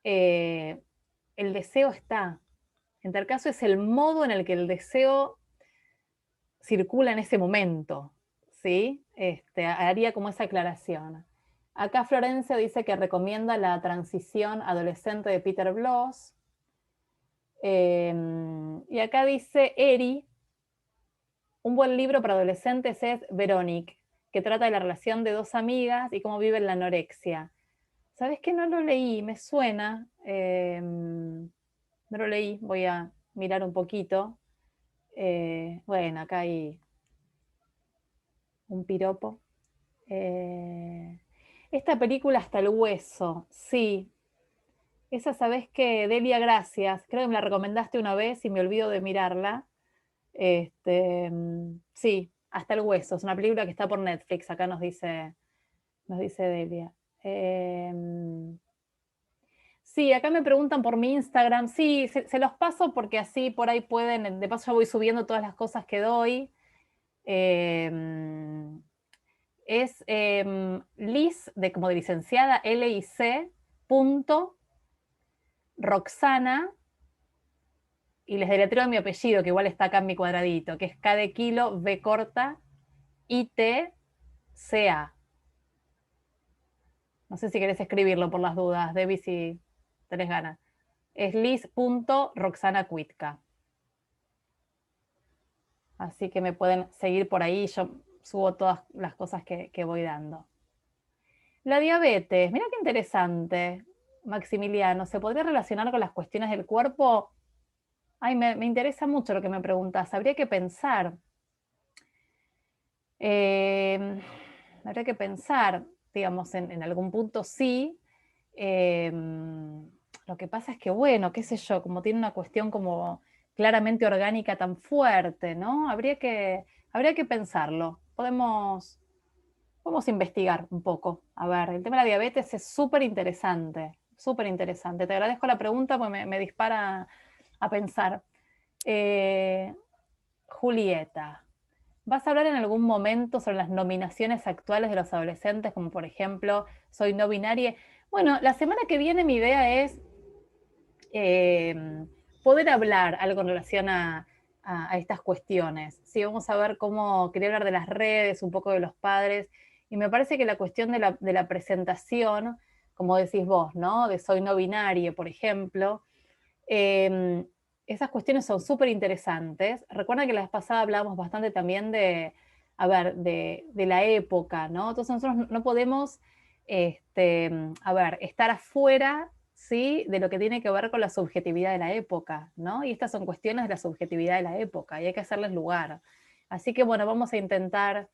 el deseo está. En tal caso es el modo en el que el deseo circula en ese momento, ¿sí? Haría como esa aclaración. Acá Florencia dice que recomienda La transición adolescente de Peter Bloss. Y acá dice Eri, un buen libro para adolescentes es Veronique, que trata de la relación de dos amigas y cómo viven la anorexia. ¿Sabes qué? No lo leí, me suena. No lo leí, voy a mirar un poquito. Bueno, acá hay un piropo. Esta película Hasta el hueso, sí. Esa, ¿sabés qué? Delia, gracias. Creo que me la recomendaste una vez y me olvido de mirarla. Sí, Hasta el hueso. Es una película que está por Netflix, acá nos dice Delia. Sí, acá me preguntan por mi Instagram. Sí, se los paso porque así por ahí pueden, de paso ya voy subiendo todas las cosas que doy. Es Liz, como de licenciada, LIC, punto, Roxana, y les deletreo mi apellido, que igual está acá en mi cuadradito, que es K de kilo, V corta, ITCA. No sé si querés escribirlo por las dudas, Debbie, si tenés ganas. Es liz.roxanacuitca. Así que me pueden seguir por ahí, yo subo todas las cosas que voy dando. La diabetes, mira qué interesante, Maximiliano, ¿se podría relacionar con las cuestiones del cuerpo? Ay, me interesa mucho lo que me preguntas, habría que pensar. Habría que pensar, digamos, en algún punto sí. Lo que pasa es que, bueno, qué sé yo, como tiene una cuestión como claramente orgánica tan fuerte, ¿no? Habría que pensarlo. Podemos investigar un poco. A ver, el tema de la diabetes es súper interesante, súper interesante. Te agradezco la pregunta porque me dispara a pensar. Julieta, ¿vas a hablar en algún momento sobre las nominaciones actuales de los adolescentes, como por ejemplo, soy no binaria? Bueno, la semana que viene mi idea es poder hablar algo en relación a a estas cuestiones. Sí, vamos a ver cómo, quería hablar de las redes, un poco de los padres, y me parece que la cuestión de la presentación, como decís vos, ¿no? De soy no binario, por ejemplo, esas cuestiones son súper interesantes. Recuerda que la vez pasada hablábamos bastante también de, a ver, de la época, ¿no? Entonces nosotros no podemos, a ver, estar afuera, ¿sí? De lo que tiene que ver con la subjetividad de la época, ¿no? Y estas son cuestiones de la subjetividad de la época y hay que hacerles lugar. Así que bueno, vamos a intentar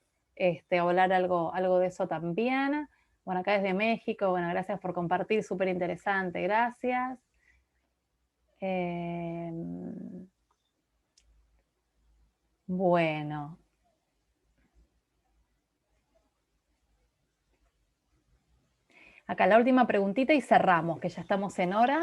hablar algo de eso también. Bueno, acá desde México, bueno, gracias por compartir, súper interesante, gracias. Bueno. Acá la última preguntita y cerramos, que ya estamos en hora.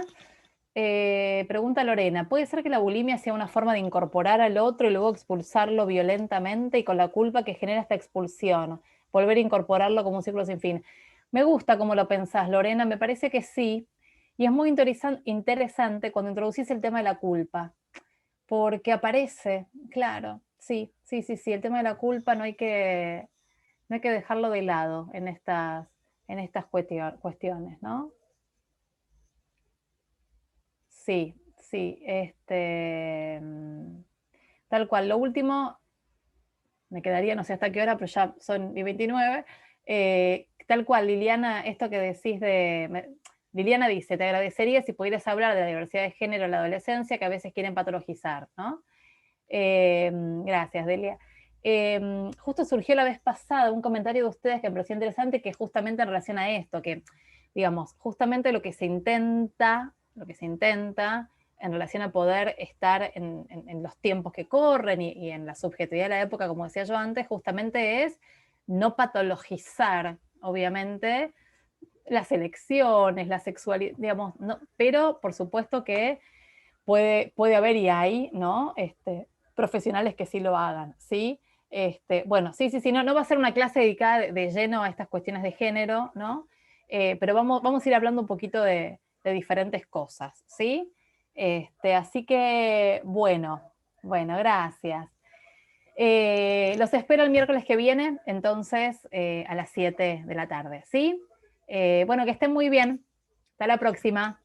Pregunta Lorena, ¿puede ser que la bulimia sea una forma de incorporar al otro y luego expulsarlo violentamente y con la culpa que genera esta expulsión? Volver a incorporarlo como un ciclo sin fin. Me gusta cómo lo pensás, Lorena, me parece que sí. Y es muy interesante cuando introducís el tema de la culpa, porque aparece, claro, sí, el tema de la culpa no hay que dejarlo de lado en estas cuestiones, ¿no? Sí, tal cual. Lo último, me quedaría no sé hasta qué hora, pero ya son y 29. Tal cual, Liliana, esto que decís Liliana dice, te agradecería si pudieras hablar de la diversidad de género en la adolescencia que a veces quieren patologizar, ¿no? Gracias, Delia. Justo surgió la vez pasada un comentario de ustedes que me pareció interesante, que justamente en relación a esto, que, digamos, justamente lo que se intenta en relación a poder estar en los tiempos que corren y en la subjetividad de la época, como decía yo antes, justamente es no patologizar, obviamente, las elecciones, la sexualidad, digamos, no, pero por supuesto que puede haber y hay, ¿no? Profesionales que sí lo hagan, ¿sí? Bueno, sí, no va a ser una clase dedicada de lleno a estas cuestiones de género, ¿no? Pero vamos a ir hablando un poquito de diferentes cosas, ¿sí? Así que, bueno, gracias. Los espero el miércoles que viene, entonces, a las 7 de la tarde, ¿sí? Bueno, que estén muy bien. Hasta la próxima.